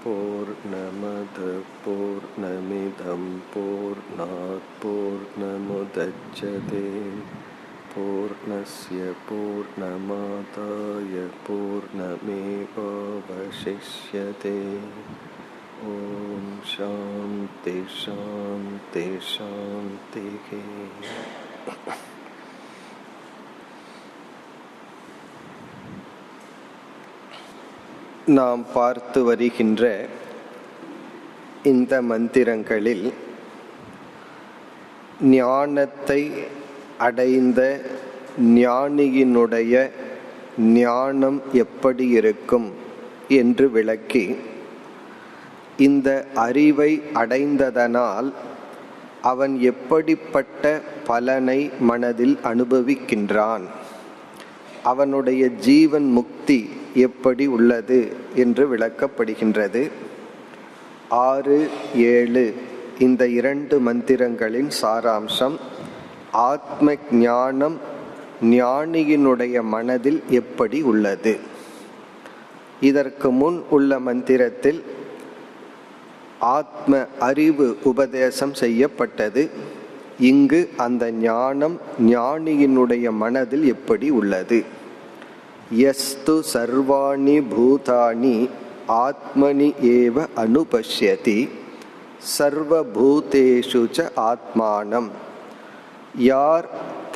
பூர்ணமத பூர்ணமிதம் பூர்ணாத் பூர்ணமுதச்யதே பூர்ணஸ்ய பூர்ணமாதாய பூர்ணமேவாவசிஷ்யதே. ஓம் சாந்தி சாந்தி சாந்தி. நாம் பார்த்து வருகின்ற இந்த மந்திரங்களில் ஞானத்தை அடைந்த ஞானியினுடைய ஞானம் எப்படி இருக்கும் என்று விளக்கி, இந்த அறிவை அடைந்ததனால் அவன் எப்படிப்பட்ட பலனை மனதில் அனுபவிக்கின்றான், அவனுடைய ஜீவன் முக்தி எப்படி உள்ளது என்று விளக்கப்படுகின்றது. 6, 7 இந்த 2 மந்திரங்களின் சாராம்சம். ஆத்ம ஞானம் ஞானியினுடைய மனதில் எப்படி உள்ளது. இதற்கு முன் உள்ள மந்திரத்தில் ஆத்ம அறிவு உபதேசம் செய்யப்பட்டது. இங்கு அந்த ஞானம் ஞானியினுடைய மனதில் எப்படி உள்ளது. யஸ்து சர்வாணி பூதானி ஆத்மனி ஏவ அனுபஷ்யதி சர்வபூதேஷு ச ஆத்மானம். யார்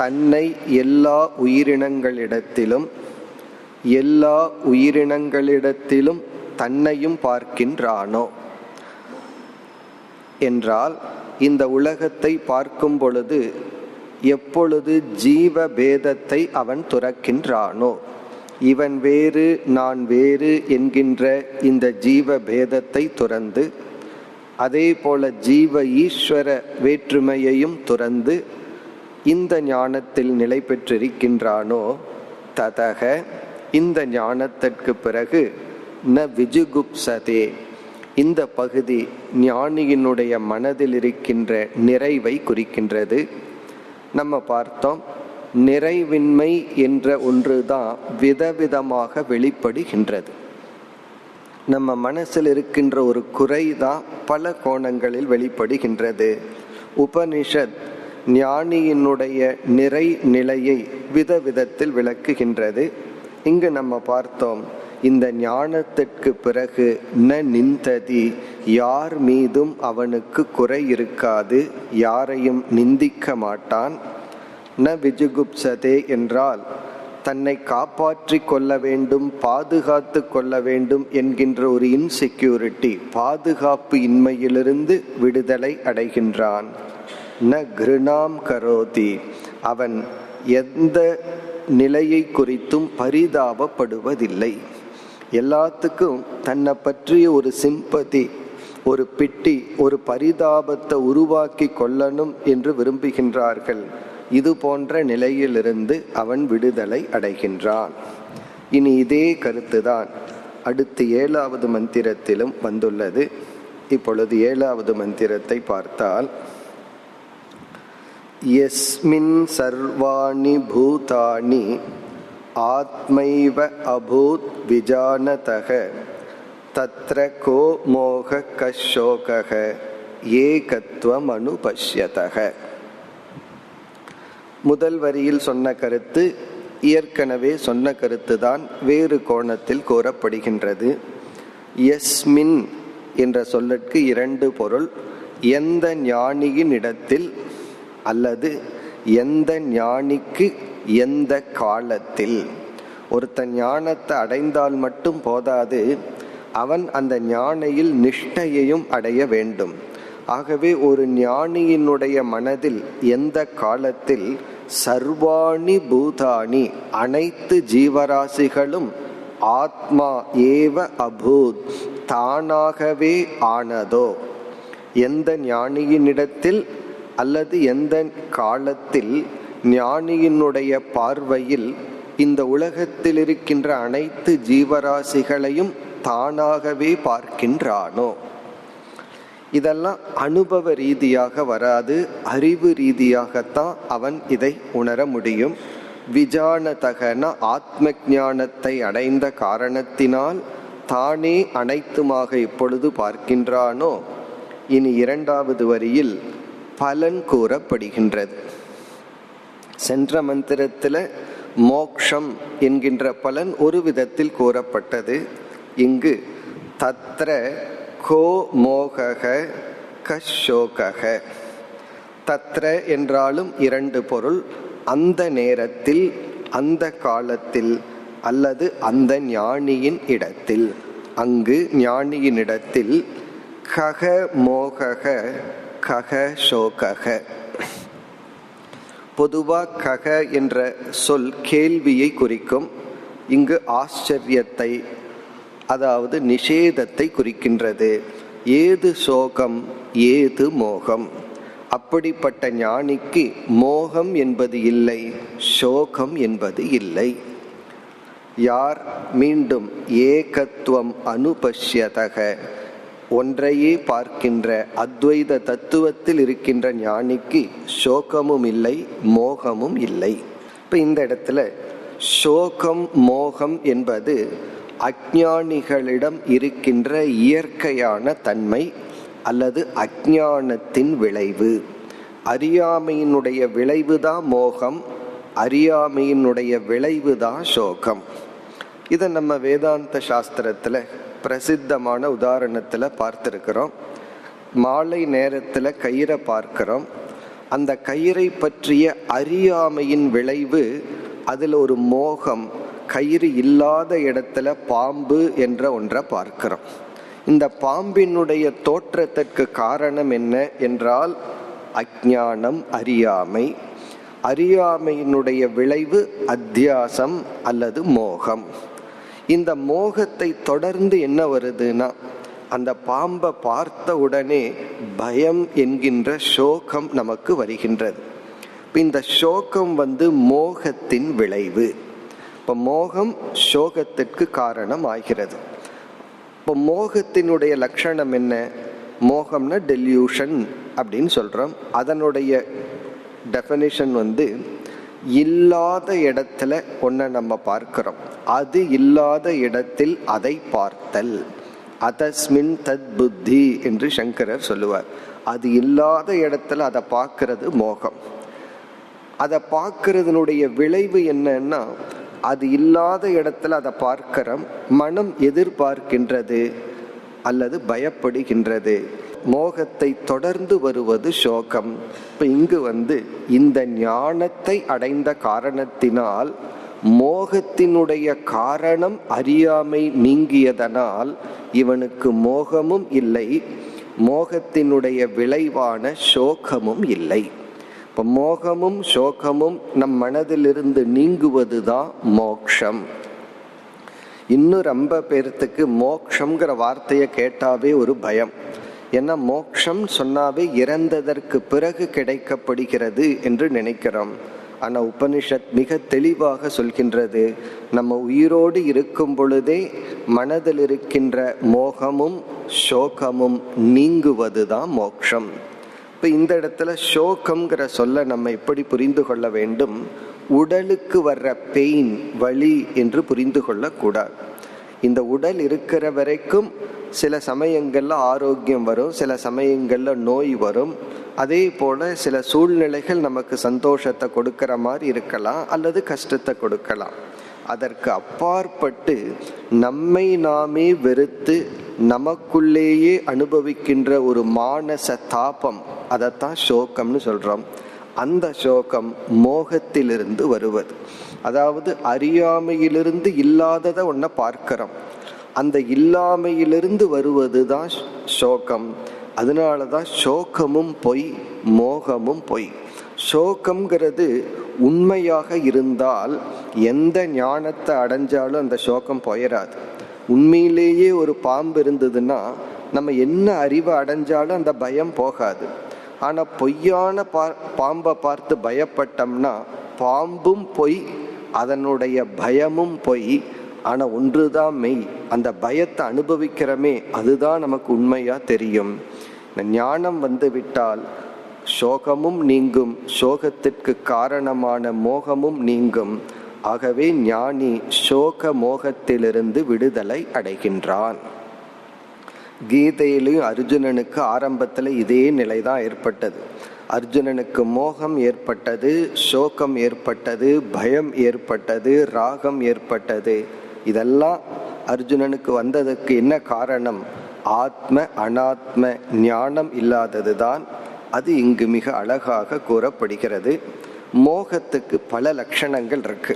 தன்னை எல்லா உயிரினங்களிடத்திலும் எல்லா உயிரினங்களிடத்திலும் தன்னையும் பார்க்கின்றானோ என்றால், இந்த உலகத்தை பார்க்கும் பொழுது எப்பொழுது ஜீவ பேதத்தை அவன் துறக்கின்றானோ, இவன் வேறு நான் வேறு என்கின்ற இந்த ஜீவ பேதத்தை துறந்து, அதே போல ஜீவ ஈஸ்வர வேற்றுமையையும் துறந்து இந்த ஞானத்தில் நிலை பெற்றிருக்கின்றானோ, ததக இந்த ஞானத்திற்கு பிறகு ந விஜுகுப்சதே, இந்த பகுதி ஞானியினுடைய மனதில் இருக்கின்ற நிறைவை குறிக்கின்றது. நம்ம பார்த்தோம், நிறைவின்மை என்ற ஒன்றுதான் விதவிதமாக வெளிப்படுகின்றது. நம்ம மனசில் இருக்கின்ற ஒரு குறைதான் பல கோணங்களில் வெளிப்படுகின்றது. உபனிஷத் ஞானியினுடைய நிறை நிலையை விதவிதத்தில் விளக்குகின்றது. இங்கு நம்ம பார்த்தோம், இந்த ஞானத்திற்கு பிறகு ந நிந்ததி, யார் மீதும் அவனுக்கு குறை இருக்காது, யாரையும் நிந்திக்க மாட்டான். ந விஜுகுப்சதே என்றால் தன்னை காப்பாற்றி கொள்ள வேண்டும், பாதுகாத்து கொள்ள வேண்டும் என்கின்ற ஒரு இன்செக்யூரிட்டி, பாதுகாப்பு இன்மையிலிருந்து விடுதலை அடைகின்றான். ந கிருணாம் கரோதி, அவன் எந்த நிலையை குறித்தும் பரிதாபப்படுவதில்லை. எல்லாத்துக்கும் தன்னை பற்றிய ஒரு சிம்பதி, ஒரு பிட்டி, ஒரு பரிதாபத்தை உருவாக்கி கொள்ளணும் என்று விரும்புகின்றார்கள். இது போன்ற நிலையிலிருந்து அவன் விடுதலை அடைகின்றான். இனி இதே கருத்துதான் அடுத்து 7வது மந்திரத்திலும் வந்துள்ளது. இப்பொழுது 7வது மந்திரத்தை பார்த்தால், யஸ்மின் சர்வாணி பூதானி ஆத்மைவ அபூத் விஜானதக தத்ர கோ மோக கஷோகக ஏகத்வம் அனுபஷ்யதக. முதல் வரியில் சொன்ன கருத்து ஏற்கனவே சொன்ன கருத்துதான், வேறு கோணத்தில் கூறப்படுகின்றது. யஸ்மின் என்ற சொல்லுக்கு 2 பொருள். எந்த ஞானியின் இடத்தில், அல்லது எந்த ஞானிக்கு எந்த காலத்தில். ஒருத்தன் ஞானத்தை அடைந்தால் மட்டும் போதாது, அவன் அந்த ஞானியில் நிஷ்டையையும் அடைய வேண்டும். ஆகவே ஒரு ஞானியினுடைய மனதில் எந்த காலத்தில் சர்வாணி பூதானி, அனைத்து ஜீவராசிகளும் ஆத்மா ஏவ அபூத், தானாகவே ஆனதோ, எந்த ஞானியினிடத்தில் அல்லது எந்த காலத்தில் ஞானியினுடைய பார்வையில் இந்த உலகத்தில் இருக்கின்ற அனைத்து ஜீவராசிகளையும் தானாகவே பார்க்கின்றானோ. இதெல்லாம் அனுபவ ரீதியாக வராது, அறிவு ரீதியாகத்தான் அவன் இதை உணர முடியும். விஜானதகன ஆத்ம ஞானத்தை அடைந்த காரணத்தினால் தானே அனைத்துமாக எப்பொழுது பார்க்கின்றானோ, இனி இரண்டாவது வரியில் பலன் கூறப்படுகின்றது. சென்ற மந்திரத்தில் மோக்ஷம் என்கின்ற பலன் ஒரு விதத்தில் கூறப்பட்டது. இங்கு தத்ர கோ மோகக கஷோகக. தத்ர என்றாலும் இரண்டு பொருள். அந்த நேரத்தில், அந்த காலத்தில், அல்லது அந்த ஞானியின் இடத்தில். அங்கு ஞானியின் இடத்தில் கக மோகக கக சோகக. பொதுவா கக என்ற சொல் கேள்வியை குறிக்கும். இங்கு ஆச்சரியத்தை, அதாவது நிஷேதத்தை குறிக்கின்றது. ஏது சோகம், ஏது மோகம்? அப்படிப்பட்ட ஞானிக்கு மோகம் என்பது இல்லை, சோகம் என்பது இல்லை. யார் மீண்டும் ஏகத்துவம் அனுபஷ்யதக, ஒன்றையே பார்க்கின்ற அத்வைத தத்துவத்தில் இருக்கின்ற ஞானிக்கு சோகமும் இல்லை, மோகமும் இல்லை. இப்போ இந்த இடத்துல சோகம் மோகம் என்பது அஞ்ஞானிகளிடம் இருக்கின்ற இயற்கையான தன்மை அல்லது அஞ்ஞானத்தின் விளைவு. அறியாமையினுடைய விளைவுதான் மோகம், அறியாமையினுடைய விளைவுதான் சோகம். இதை நம்ம வேதாந்த சாஸ்திரத்தில் பிரசித்தமான உதாரணத்தில் பார்த்துருக்கிறோம். மாலை நேரத்தில் கயிறை பார்க்கிறோம். அந்த கயிறை பற்றிய அறியாமையின் விளைவு, அதில் ஒரு மோகம். கயிறு இல்லாத இடத்துல பாம்பு என்ற ஒன்றை பார்க்கிறோம். இந்த பாம்பினுடைய தோற்றத்திற்கு காரணம் என்ன என்றால் அஞ்ஞானம், அறியாமை. அறியாமையினுடைய விளைவு அத்தியாசம் அல்லது மோகம். இந்த மோகத்தை தொடர்ந்து என்ன வருதுன்னா, அந்த பாம்பை பார்த்த உடனே பயம் என்கின்ற சோகம் நமக்கு வருகின்றது. இந்த சோகம் மோகத்தின் விளைவு. இப்போ மோகம் சோகத்திற்கு காரணம் ஆகிறது. இப்போ மோகத்தினுடைய லட்சணம் என்ன? மோகம்னா டெல்யூஷன் அப்படின்னு சொல்றோம். அதனுடைய டெஃபினிஷன் இல்லாத இடத்துல ஒன்றை நம்ம பார்க்கிறோம், அது இல்லாத இடத்தில் அதை பார்த்தல். அதஸ்மின் தத் புத்தி என்று சங்கரர் சொல்லுவார். அது இல்லாத இடத்துல அதை பார்க்கிறது மோகம். அதை பார்க்கறதுனுடைய விளைவு என்னன்னா, அது இல்லாத இடத்துல அதை பார்க்கிறோம், மனம் எதிர்பார்க்கின்றது அல்லது பயப்படுகின்றது. மோகத்தை தொடர்ந்து வருவது சோகம். இப்போ இங்கு இந்த ஞானத்தை அடைந்த காரணத்தினால், மோகத்தினுடைய காரணம் அறியாமை நீங்கியதனால் இவனுக்கு மோகமும் இல்லை, மோகத்தினுடைய விளைவான சோகமும் இல்லை. இப்போ மோகமும் சோகமும் நம் மனதிலிருந்து நீங்குவதுதான் மோக்ஷம். இன்னும் ரொம்ப பேர்த்துக்கு மோக்ஷங்கிற வார்த்தையை கேட்டாவே ஒரு பயம். ஏன்னா மோக்ஷம் சொன்னாவே இறந்ததற்கு பிறகு கிடைக்கப்படுகிறது என்று நினைக்கிறோம். ஆனால் உபனிஷத் மிக தெளிவாக சொல்கின்றது, நம்ம உயிரோடு இருக்கும் பொழுதே மனதில் இருக்கின்ற மோகமும் சோகமும் நீங்குவதுதான் மோக்ஷம். இப்போ இந்த இடத்துல சோகம்ங்கிற சொல்ல நம்ம எப்படி புரிந்து கொள்ள வேண்டும்? உடலுக்கு வர்ற பெயின், வலி என்று புரிந்து கொள்ளக்கூடாது. இந்த உடல் இருக்கிற வரைக்கும் சில சமயங்கள்ல ஆரோக்கியம் வரும், சில சமயங்கள்ல நோய் வரும். அதே போல சில சூழ்நிலைகள் நமக்கு சந்தோஷத்தை கொடுக்கிற மாதிரி இருக்கலாம் அல்லது கஷ்டத்தை கொடுக்கலாம். அதற்கு அப்பாற்பட்டு நம்மை நாமே வெறுத்து நமக்குள்ளேயே அனுபவிக்கின்ற ஒரு மானச தாபம், அதைத்தான் சோகம்னு சொல்றோம். அந்த சோகம் மோகத்திலிருந்து வருவது. அதாவது அறியாமையிலிருந்து இல்லாததை ஒன்றை பார்க்கிறோம், அந்த இல்லாமையிலிருந்து வருவது தான் சோகம். அதனாலதான் சோகமும் பொய், மோகமும் பொய். சோகம்ங்கிறது உண்மையாக இருந்தால் எந்த ஞானத்தை அடைஞ்சாலும் அந்த சோகம் போயிடாது. உண்மையிலேயே ஒரு பாம்பு இருந்ததுன்னா நம்ம என்ன அறிவை அடைஞ்சாலும் அந்த பயம் போகாது. ஆனால் பொய்யான பாம்பை பார்த்து பயப்பட்டோம்னா பாம்பும் பொய், அதனுடைய பயமும் பொய். ஆனால் ஒன்றுதான் மெய், அந்த பயத்தை அனுபவிக்கிறமே அதுதான் நமக்கு உண்மையா தெரியும். இந்த ஞானம் விட்டால் சோகமும் நீங்கும், சோகத்திற்கு காரணமான மோகமும் நீங்கும். ஆகவே ஞானி சோக மோகத்திலிருந்து விடுதலை அடைகின்றான். கீதையிலும் அர்ஜுனனுக்கு ஆரம்பத்தில் இதே நிலைதான் ஏற்பட்டது. அர்ஜுனனுக்கு மோகம் ஏற்பட்டது, சோகம் ஏற்பட்டது, பயம் ஏற்பட்டது, ராகம் ஏற்பட்டது. இதெல்லாம் அர்ஜுனனுக்கு வந்ததற்கு என்ன காரணம்? ஆத்ம அனாத்ம ஞானம் இல்லாததுதான். அது இங்கு மிக அழகாக கூறப்படுகிறது. மோகத்துக்கு பல லட்சணங்கள் இருக்கு.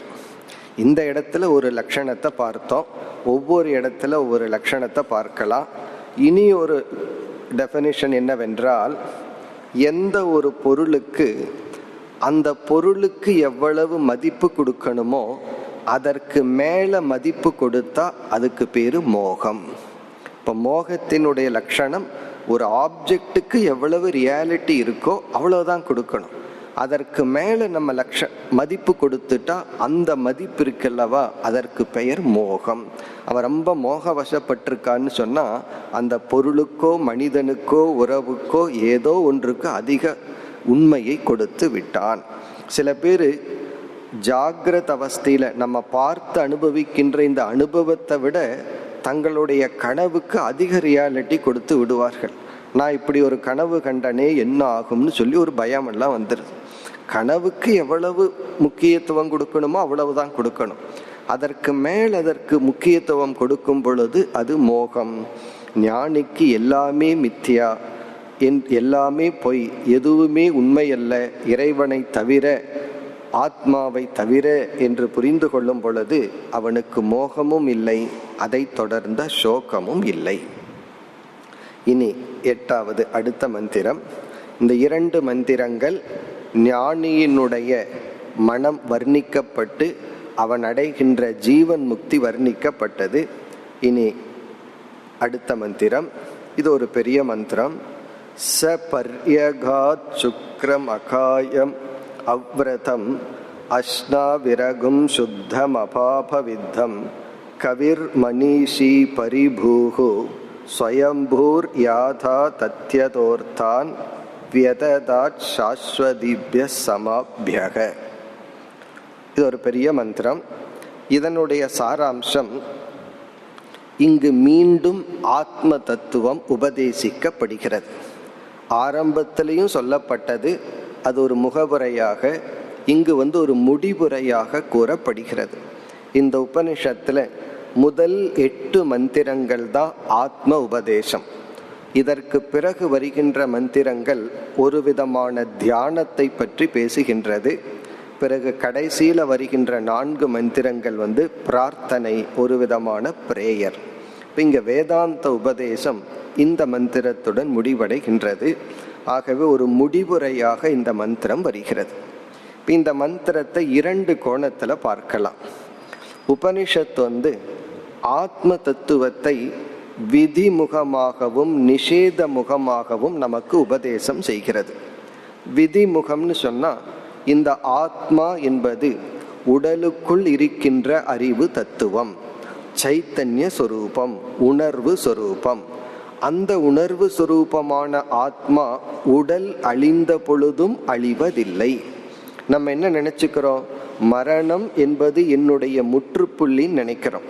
இந்த இடத்துல ஒரு லட்சணத்தை பார்த்தோம், ஒவ்வொரு இடத்துல ஒவ்வொரு லட்சணத்தை பார்க்கலாம். இனி ஒரு டெஃபினிஷன் என்னவென்றால், எந்த ஒரு பொருளுக்கு அந்த பொருளுக்கு எவ்வளவு மதிப்பு கொடுக்கணுமோ அதற்கு மேல மதிப்பு கொடுத்தா அதுக்கு பேரு மோகம். இப்போ மோகத்தினுடைய லட்சணம், ஒரு ஆப்ஜெக்டுக்கு எவ்வளவு ரியாலிட்டி இருக்கோ அவ்வளவுதான் கொடுக்கணும். அதற்கு மேல நம்ம மதிப்பு கொடுத்துட்டா அந்த மதிப்பு இருக்கல்லவா, அதற்கு பெயர் மோகம். அவன் ரொம்ப மோக வசப்பட்டிருக்கான்னு சொன்னா அந்த பொருளுக்கோ மனிதனுக்கோ உறவுக்கோ ஏதோ ஒன்றுக்கு அதிக உண்மையை கொடுத்து விட்டான். சில பேர் ஜாகிரத அவஸ்தையில நம்ம பார்த்து அனுபவிக்கின்ற இந்த அனுபவத்தை விட தங்களுடைய கனவுக்கு அதிக ரியாலிட்டி கொடுத்து விடுவார்கள். நான் இப்படி ஒரு கனவு கண்டனே என்ன ஆகும்னு சொல்லி ஒரு பயம் எல்லாம் வந்துடுது. கனவுக்கு எவ்வளவு முக்கியத்துவம் கொடுக்கணுமோ அவ்வளவுதான் கொடுக்கணும். அதற்கு மேல் அதற்கு முக்கியத்துவம் கொடுக்கும் பொழுது அது மோகம். ஞானிக்கு எல்லாமே மித்யா, எல்லாமே பொய், எதுவுமே உண்மையல்ல, இறைவனை தவிர, ஆத்மாவை தவிர என்று புரிந்து கொள்ளும் பொழுது அவனுக்கு மோகமும் இல்லை, அதை தொடர்ந்த சோகமும் இல்லை. இனி 8வது அடுத்த மந்திரம். இந்த 2 மந்திரங்கள் ஞானியினுடைய மனம் வர்ணிக்கப்பட்டு அவன் அடைகின்ற ஜீவன் முக்தி வர்ணிக்கப்பட்டது. இனி அடுத்த மந்திரம், இது ஒரு பெரிய மந்திரம். ச பர்யகாத் சுக்ரம் அகாயம் அவ்ரதம் அஷ்னா விரகும் சுத்தம் அபாபவித்தம் கவிர் மனிஷி பரிபூஹு ஸ்வயம்பூர் யாதா தத்யதோர்த்தான் வியததாத் சாஸ்வதிப்ய சமாப்யக. இது ஒரு பெரிய மந்திரம். இதனுடைய சாராம்சம், இங்கு மீண்டும் ஆத்ம தத்துவம் உபதேசிக்கப்படுகிறது. ஆரம்பத்திலையும் சொல்லப்பட்டது, அது ஒரு முகவுரையாக, இங்கு ஒரு முடிவுரையாக கூறப்படுகிறது. இந்த உபனிஷத்துல முதல் 8 மந்திரங்கள் தான் ஆத்ம உபதேசம். இதற்கு பிறகு வருகின்ற மந்திரங்கள் ஒரு விதமான தியானத்தை பற்றி பேசுகின்றது. பிறகு கடைசியில வருகின்ற 4 மந்திரங்கள் பிரார்த்தனை, ஒரு விதமான பிரேயர். இங்க வேதாந்த உபதேசம் இந்த மந்திரத்துடன் முடிவடைகின்றது. ஆகவே ஒரு முடிவுரையாக இந்த மந்திரம் வருகிறது. இந்த மந்திரத்தை 2 கோணத்துல பார்க்கலாம். உபனிஷத் ஆத்ம தத்துவத்தை விதிமுகமாகவும் நிஷேத முகமாகவும் நமக்கு உபதேசம் செய்கிறது. விதிமுகம்னு சொன்னா, இந்த ஆத்மா என்பது உடலுக்குள் இருக்கின்ற அறிவு தத்துவம், சைத்தன்ய சொரூபம், உணர்வு சொரூபம். அந்த உணர்வு சொரூபமான ஆத்மா உடல் அழிந்த பொழுதும் அழிவதில்லை. நம்ம என்ன நினைச்சுக்கிறோம்? மரணம் என்பது என்னுடைய முற்றுப்புள்ளின்னு நினைக்கிறோம்.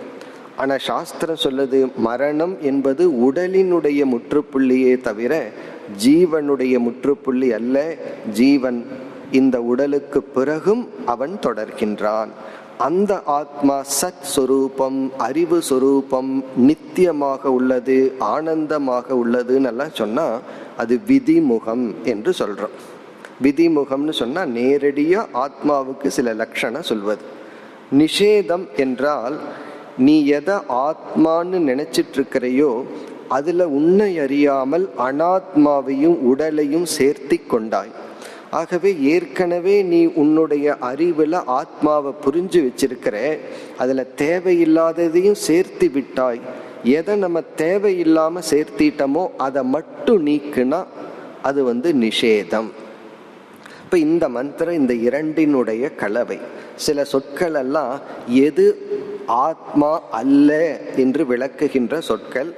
ஆனால் சாஸ்திரம் சொல்லுது, மரணம் என்பது உடலினுடைய முற்றுப்புள்ளியே தவிர ஜீவனுடைய முற்றுப்புள்ளி அல்ல. ஜீவன் இந்த உடலுக்கு பிறகும் அவன் தொடர்கின்றான். அந்த ஆத்மா சத் சொரூபம், அறிவு சொரூபம், நித்தியமாக உள்ளது, ஆனந்தமாக உள்ளதுன்னு எல்லாம் சொன்னா அது விதிமுகம் என்று சொல்றோம். விதிமுகம்னு சொன்னா நேரடியா ஆத்மாவுக்கு சில லட்சணம் சொல்வது. நிஷேதம் என்றால், நீ எதை ஆத்மான்னு நினைச்சிட்டு இருக்கிறையோ அதுல உன்னை அறியாமல் அனாத்மாவையும் உடலையும் சேர்த்தி கொண்டாய். ஆகவே ஏற்கனவே நீ உன்னுடைய அறிவுல ஆத்மாவை புரிஞ்சு வச்சிருக்கிற, அதுல தேவையில்லாததையும் சேர்த்து விட்டாய். எதை நம்ம தேவையில்லாம சேர்த்திட்டோமோ அதை மட்டும் நீக்குனா அது நிஷேதம். இப்ப இந்த மந்திரம் இந்த 2னுடைய கலவை. சில சொற்கள் எல்லாம் எது ஆத்மா அல்ல என்று விளக்குகின்ற சொற்கள்,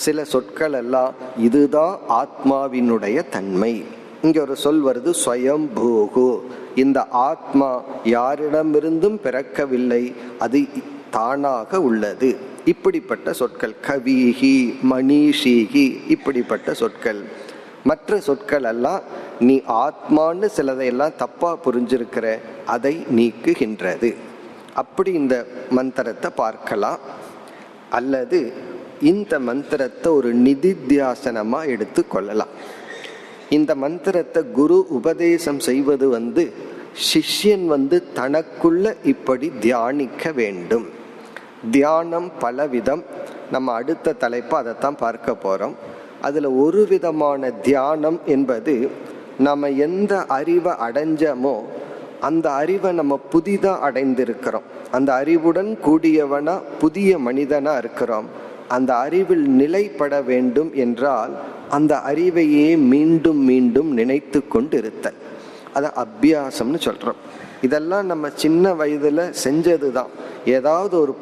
சில சொற்கள் எல்லாம் இதுதான் ஆத்மாவினுடைய தன்மை இங்க ஒரு சொல் வருது ஸ்வயம்பூகு. இந்த ஆத்மா யாரிடமிருந்தும் பிறக்கவில்லை, அது தானாக உள்ளது. இப்படிப்பட்ட சொற்கள் கவிஹி, மணிஷிஹி, இப்படிப்பட்ட சொற்கள். மற்ற சொற்கள் எல்லாம் நீ ஆத்மான்னு சிலதையெல்லாம் தப்பா புரிஞ்சிருக்கிற, அதை நீக்குகின்றது. அப்படி இந்த மந்திரத்தை பார்க்கலாம். அல்லது இந்த மந்திரத்தை ஒரு நிதித்தியாசனமா எடுத்து கொள்ளலாம். இந்த மந்திரத்தை குரு உபதேசம் செய்வது சிஷ்யன் தனக்குள்ள இப்படி தியானிக்க வேண்டும். தியானம் பலவிதம். நம்ம அடுத்த தலைப்பு அதைத்தான் பார்க்க போறோம். அதுல ஒரு விதமான தியானம் என்பது, நம்ம எந்த அறிவை அடைஞ்சமோ அந்த அறிவை நம்ம புதிதா அடைந்திருக்கிறோம், அந்த அறிவுடன் கூடியவனா புதிய மனிதனா இருக்கிறோம். அந்த அறிவில் நிலைப்பட வேண்டும் என்றால் அந்த அறிவையே மீண்டும் மீண்டும் நினைத்து கொண்டு இருத்தல், அதை அபியாசம்னு சொல்றோம். இதெல்லாம் நம்ம சின்ன வயதுல செஞ்சதுதான். ஏதாவது ஒரு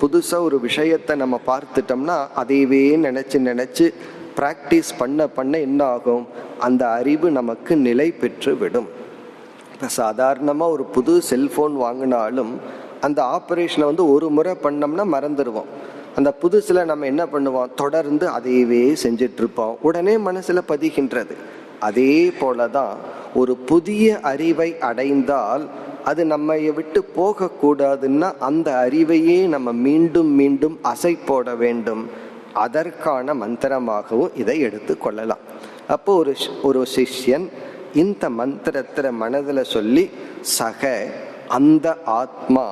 புதுசா ஒரு விஷயத்தை நம்ம பார்த்துட்டோம்னா அதையவே நினைச்சு பிராக்டிஸ் பண்ண என்ன ஆகும், அந்த அறிவு நமக்கு நிலை பெற்று விடும். இப்போ சாதாரணமாக ஒரு புது செல்போன் வாங்கினாலும் அந்த ஆப்ரேஷனை ஒரு முறை பண்ணோம்னா மறந்துடுவோம். அந்த புதுசில் நம்ம என்ன பண்ணுவோம், தொடர்ந்து அதையவே செஞ்சிட்டு இருப்போம், உடனே மனசில் பதிகின்றது. அதே போலதான் ஒரு புதிய அறிவை அடைந்தால் அது நம்ம விட்டு போகக்கூடாதுன்னா அந்த அறிவையே நம்ம மீண்டும் மீண்டும் அசை போட வேண்டும். அதற்கான மந்திரமாகவும் இதை எடுத்து கொள்ளலாம். அப்போ ஒரு சிஷ்யன் இந்த மந்திரத்தை மனதில் சொல்லி சக, அந்த ஆத்மா,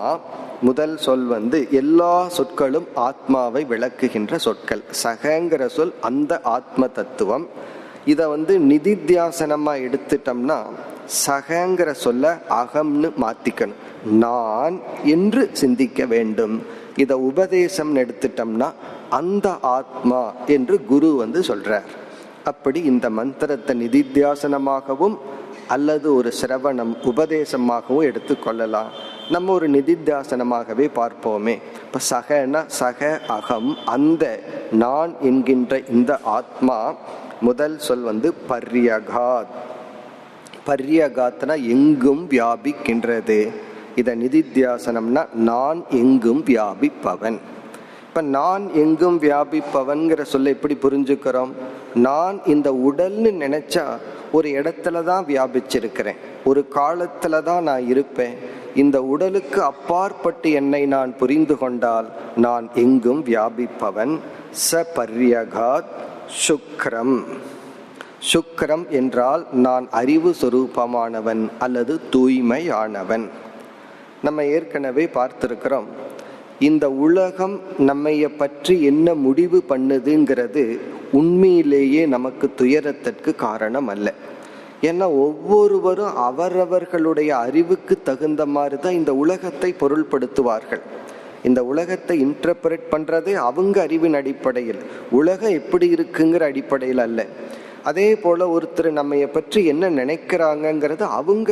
முதல் சொல் எல்லா சொற்களும் ஆத்மாவை விளக்குகின்ற சொற்கள். சகங்கிற சொல் அந்த ஆத்ம தத்துவம். இதை நிதித்தியாசனமா எடுத்துட்டோம்னா சகங்கிற சொல்ல அகம்னு மாத்திக்கணும், நான் என்று சிந்திக்க வேண்டும். இதை உபதேசம் எடுத்துட்டோம்னா அந்த ஆத்மா என்று குரு சொல்றார். அப்படி இந்த மந்திரத்தை நிதித்தியாசனமாகவும் அல்லது ஒரு சிரவணம் உபதேசமாகவும் எடுத்துக்கொள்ளலாம். நம்ம ஒரு நிதித்தியாசனமாகவே பார்ப்போமே. இப்ப சகன சக அகம், அந்த நான் என்கின்ற இந்த ஆத்மா. முதல் சொல் பர்யகாத். பர்யகாத்னா எங்கும் வியாபிக்கின்றது. இத நிதித்தியாசனம்னா நான் எங்கும் வியாபிப்பவன். இப்ப நான் எங்கும் வியாபிப்பவன்கிற சொல்ல எப்படி புரிஞ்சுக்கிறோம், நான் இந்த உடல்னு நினைச்சா ஒரு இடத்துலதான் வியாபிச்சிருக்கிறேன், ஒரு காலத்துலதான் நான் இருப்பேன். இந்த உடலுக்கு அப்பாற்பட்டு என்னை நான் புரிந்து கொண்டால் நான் எங்கும் வியாபிப்பவன். ச பர்யகாத் சுக்ரம். சுக்ரம் என்றால் நான் அறிவு சொரூபமானவன் அல்லது தூய்மையானவன். நம்ம ஏற்கனவே பார்த்திருக்கிறோம், இந்த உலகம் நம்மைய பற்றி என்ன முடிவு பண்ணுதுங்கிறது உண்மையிலேயே நமக்கு துயரத்திற்கு காரணம் அல்ல. ஏன்னா ஒவ்வொருவரும் அவரவர்களுடைய அறிவுக்கு தகுந்த மாதிரி தான் இந்த உலகத்தை பொருள்படுத்துவார்கள். இந்த உலகத்தை இன்டர்பிரேட் பண்றதே அவங்க அறிவின் அடிப்படையில், உலகம் எப்படி இருக்குங்கிற அடிப்படையில் அல்ல. அதே போல ஒருத்தர் நம்மைய பற்றி என்ன நினைக்கிறாங்கிறது அவங்க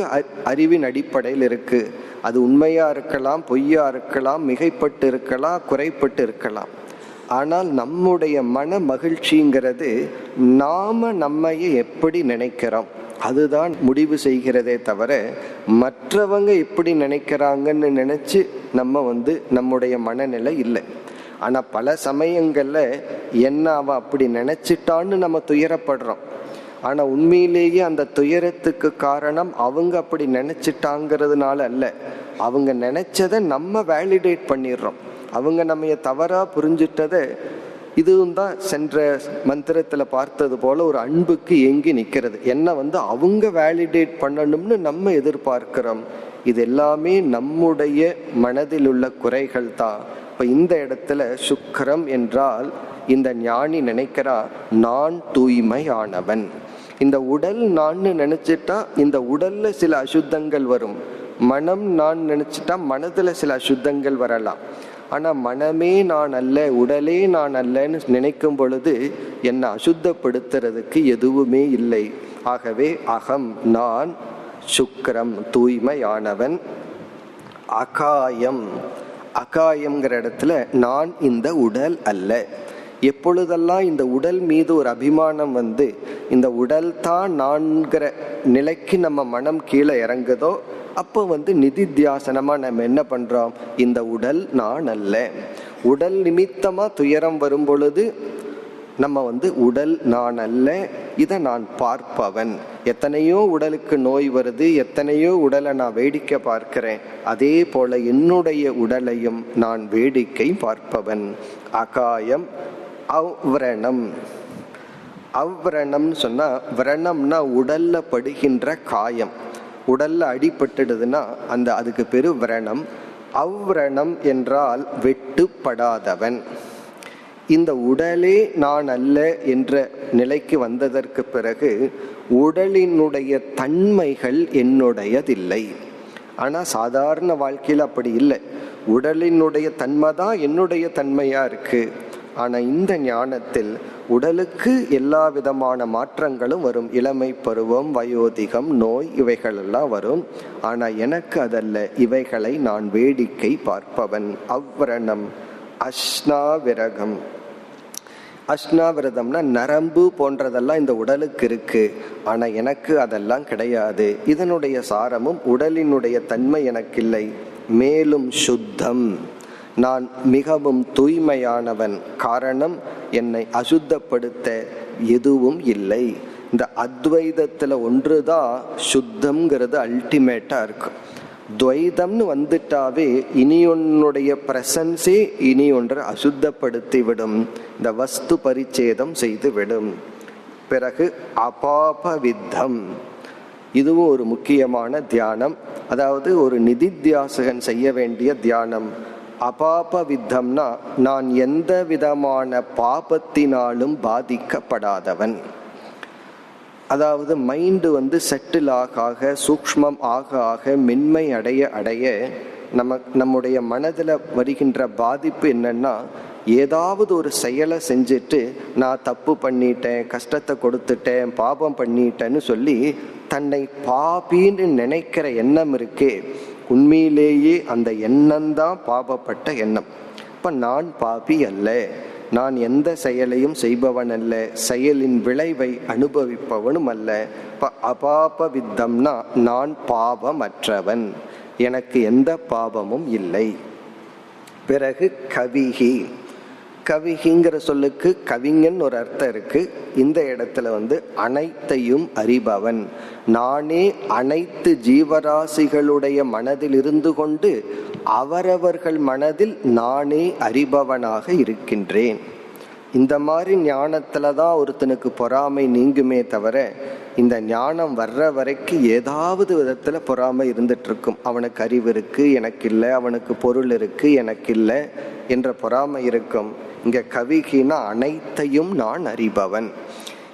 அறிவின் அடிப்படையில் இருக்கு. அது உண்மையா இருக்கலாம், பொய்யா இருக்கலாம், மிகைப்பட்டு இருக்கலாம், குறைப்பட்டு இருக்கலாம். ஆனால் நம்முடைய மன மகிழ்ச்சிங்கிறது நாம நம்மைய எப்படி நினைக்கிறோம் அதுதான் முடிவு செய்கிறதே தவிர மற்றவங்க எப்படி நினைக்கிறாங்கன்னு நினைச்சு நம்ம நம்முடைய மனநிலை இல்லை. ஆனா பல சமயங்கள்ல என்ன அவன் அப்படி நினைச்சிட்டான்னு நம்ம துயரப்படுறோம். ஆனா உண்மையிலேயே அந்த துயரத்துக்கு காரணம் அவங்க அப்படி நினைச்சிட்டாங்கிறதுனால அல்ல, அவங்க நினைச்சதை நம்ம வேலிடேட் பண்ணிடுறோம். அவங்க நம்ம தவறா புரிஞ்சிட்டதை, இதுவும் தான் சென்ற மந்திரத்துல பார்த்தது போல ஒரு அன்புக்கு ஏங்கி நிக்கிறது. என்ன அவங்க வேலிடேட் பண்ணணும்னு நம்ம எதிர்பார்க்கிறோம். இது எல்லாமே நம்முடைய மனதில் உள்ள குறைகள் தான். இப்ப இந்த இடத்துல சுக்கரம் என்றால் இந்த ஞானி நினைக்கிறா நான் தூய்மையானவன். இந்த உடல் நான் நினைச்சிட்டா இந்த உடல்ல சில அசுத்தங்கள் வரும், மனம் நான் நினைச்சிட்டா மனதுல சில அசுத்தங்கள் வரலாம். ஆனா மனமே நான் அல்ல, உடலே நான் அல்லன்னு நினைக்கும் பொழுது என்னை அசுத்தப்படுத்துறதுக்கு எதுவுமே இல்லை. ஆகவே அகம் நான், சுக்கரம் தூய்மையானவன், அகாயம். அகாயம்ங்கிற இடத்துல நான் இந்த உடல் அல்ல. எப்பொழுதெல்லாம் இந்த உடல் மீது ஒரு அபிமானம் வந்து இந்த உடல் தான் நான்கிற நிலைக்கு நம்ம மனம் கீழே இறங்குதோ, அப்போ நிதித்தியாசனமா நம்ம என்ன பண்றோம், இந்த உடல் நான் அல்ல. உடல் நிமித்தமா துயரம் வரும் பொழுது நம்ம உடல் நான் அல்ல, இதை நான் பார்ப்பவன். எத்தனையோ உடலுக்கு நோய் வருது, எத்தனையோ உடலை நான் வேடிக்கை பார்க்கிறேன். அதே போல என்னுடைய உடலையும் நான் வேடிக்கை பார்ப்பவன். அகாயம் அவ்ரணம். அவ்ரணம்னு சொன்னா, விரணம்னா உடல்ல படுகின்ற காயம். உடல்ல அடிபட்டுடுதுன்னா அதுக்கு பேரு விரணம். அவ்ரணம் என்றால் வெட்டுப்படாதவன். இந்த உடலே நான் அல்ல என்ற நிலைக்கு வந்ததற்கு பிறகு உடலினுடைய தன்மைகள் என்னுடையதில்லை. ஆனா சாதாரண வாழ்க்கையில் அப்படி இல்லை. உடலினுடைய தன்மை தான் என்னுடைய தன்மையா இருக்கு. ஆனா இந்த ஞானத்தில் உடலுக்கு எல்லா விதமான மாற்றங்களும் வரும். இளமை பருவம், வயோதிகம், நோய், இவைகள் எல்லாம் வரும். ஆனா எனக்கு அதல்ல, இவைகளை நான் வேடிக்கை பார்ப்பவன். அவ்ரணம். அஷ்ணாவிரகம். அஷ்ணாவிரதம்னா நரம்பு போன்றதெல்லாம் இந்த உடலுக்கு இருக்கு, ஆனா எனக்கு அதெல்லாம் கிடையாது. இதனுடைய சாரமும் உடலினுடைய தன்மை எனக்கு இல்லை. மேலும் சுத்தம், நான் மிகவும் தூய்மையானவன். காரணம், என்னை அசுத்தப்படுத்த எதுவும் இல்லை. இந்த அத்வைதத்துல ஒன்றுதான் சுத்தம்ங்கிறது அல்டிமேட்டா இருக்கு. துவைதம்னு வந்துட்டாவே இனி ஒன்னுடைய பிரசன்ஸே இனி ஒன்றை அசுத்தப்படுத்தி விடும். இந்த வஸ்து பரிச்சேதம் செய்து விடும். பிறகு அபாபவித்தம். இதுவும் ஒரு முக்கியமான தியானம். அதாவது ஒரு நிதித்தியாசகன் செய்ய வேண்டிய தியானம். அபாபவித்தம்னா நான் எந்த விதமான பாபத்தினாலும் பாதிக்கப்படாதவன். அதாவது மைண்டு செட்டில் ஆக சூக்ஷ்மம் ஆக மென்மை அடைய அடைய நம்முடைய மனதில் வருகின்ற பாதிப்பு என்னன்னா, ஏதாவது ஒரு செயலை செஞ்சுட்டு நான் தப்பு பண்ணிட்டேன், கஷ்டத்தை கொடுத்துட்டேன், பாபம் பண்ணிட்டேன்னு சொல்லி தன்னை பாபின்னு நினைக்கிற எண்ணம் இருக்கே, உண்மையிலேயே அந்த எண்ணம்தான் பாபப்பட்ட எண்ணம். இப்ப நான் பாபி அல்ல, நான் எந்த செயலையும் செய்பவன் அல்ல, செயலின் விளைவை அனுபவிப்பவனும் அல்ல. அபாபவித்தம்னா நான் பாவமற்றவன், எனக்கு எந்த பாவமும் இல்லை. பிறகு கவிஹி. கவிஹிங்கிற சொல்லுக்கு கவிஞன் ஒரு அர்த்தம் இருக்கு. இந்த இடத்துல அனைத்தையும் அறிபவன். நானே அனைத்து ஜீவராசிகளுடைய மனதில் இருந்து கொண்டு அவரவர்கள் மனதில் நானே அறிபவனாக இருக்கின்றேன். இந்த மாதிரி ஞானத்துலதான் ஒருத்தனுக்கு பொறாமை நீங்குமே தவிர, இந்த ஞானம் வர்ற வரைக்கும் ஏதாவது விதத்துல பொறாமை இருந்துட்டு இருக்கும். அவனுக்கு அறிவு இருக்கு, எனக்கு இல்லை, அவனுக்கு பொருள் இருக்கு, எனக்கு இல்லை என்ற பொறாமை இருக்கும். இங்க கவிகினா அனைத்தையும் நான் அறிபவன்.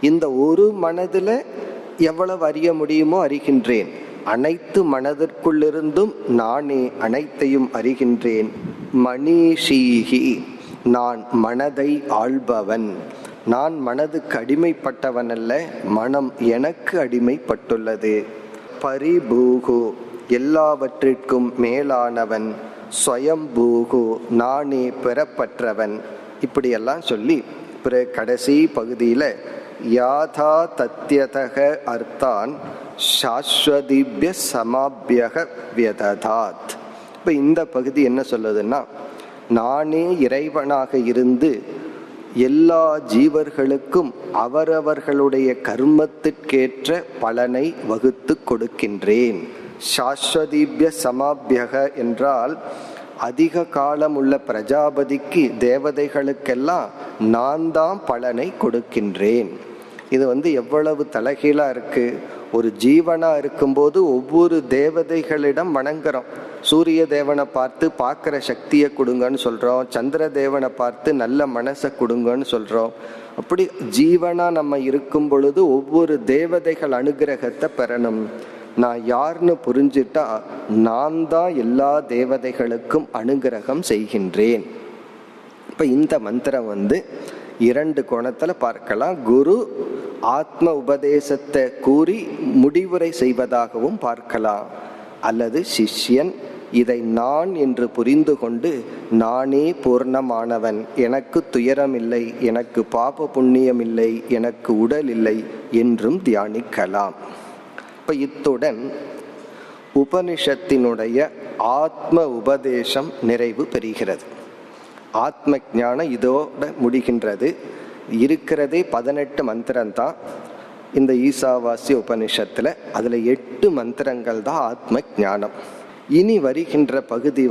இந்த ஒரு மனதுல எவ்வளவு அறிய முடியுமோ அறிகின்றேன். அனைத்து மனதிற்குள்ளிருந்தும் நானே அனைத்தையும் அறிகின்றேன். மணிஷீஹி, நான் மனதை ஆள்பவன். நான் மனதுக்கு அடிமைப்பட்டவன் அல்ல, மனம் எனக்கு அடிமைப்பட்டுள்ளது. பரிபூகு, எல்லாவற்றிற்கும் மேலானவன். ஸ்வயம்பூகு, நானே பெறப்பட்டவன். இப்படியெல்லாம் சொல்லி பிறகு கடைசி பகுதியில யாதா தத்யதக அர்த்தான் சாஸ்வதிப்ய சமாப்யக வியததாத். இப்ப இந்த பகுதி என்ன சொல்லுதுன்னா, நானே இறைவனாக இருந்து எல்லா ஜீவர்களுக்கும் அவரவர்களுடைய கர்மத்திற்கேற்ற பலனை வகுத்து கொடுக்கின்றேன். சாஸ்வதிப்ய சமாப்யக என்றால் அதிக காலம் உள்ள பிரஜாபதிக்கு, தேவதைகளுக்கெல்லாம் நான் தான் பலனை கொடுக்கின்றேன். இது எவ்வளவு தலைகீழா இருக்கு. ஒரு ஜீவனா இருக்கும்போது ஒவ்வொரு தேவதைகளிடம் வணங்குறோம். சூரிய தேவனை பார்த்து பார்க்கிற சக்தியை கொடுங்கன்னு சொல்றோம், சந்திர தேவனை பார்த்து நல்ல மனசை கொடுங்கன்னு சொல்றோம். அப்படி ஜீவனா நம்ம இருக்கும் பொழுது ஒவ்வொரு தேவதைகள் அனுகிரகத்தை பெறணும். நான் யாருன்னு புரிஞ்சிட்டா நான் தான் எல்லா தேவதைகளுக்கும் அனுகிரகம் செய்கின்றேன். இப்ப இந்த மந்திரம் 2 கோணத்துல பார்க்கலாம். குரு ஆத்ம உபதேசத்தை கூறி முடிவுரை செய்வதாகவும் பார்க்கலாம், அல்லது சிஷ்யன் இதை நான் என்று புரிந்து கொண்டு நானே பூர்ணமானவன், எனக்கு துயரமில்லை, எனக்கு பாப புண்ணியம் இல்லை, எனக்கு உடல் இல்லை என்றும் தியானிக்கலாம். இப்ப இத்துடன் உபனிஷத்தினுடைய ஆத்ம உபதேசம் நிறைவு பெறுகிறது. ஆத்ம ஞானம் இதோட முடிகின்றது. இருக்கிறதே 18 மந்திரம்தான் இந்த ஈசாவாசிய உபனிஷத்துல. அதுல 8 மந்திரங்கள் தான் ஆத்ம ஞானம். இனி வருகின்ற பகுதி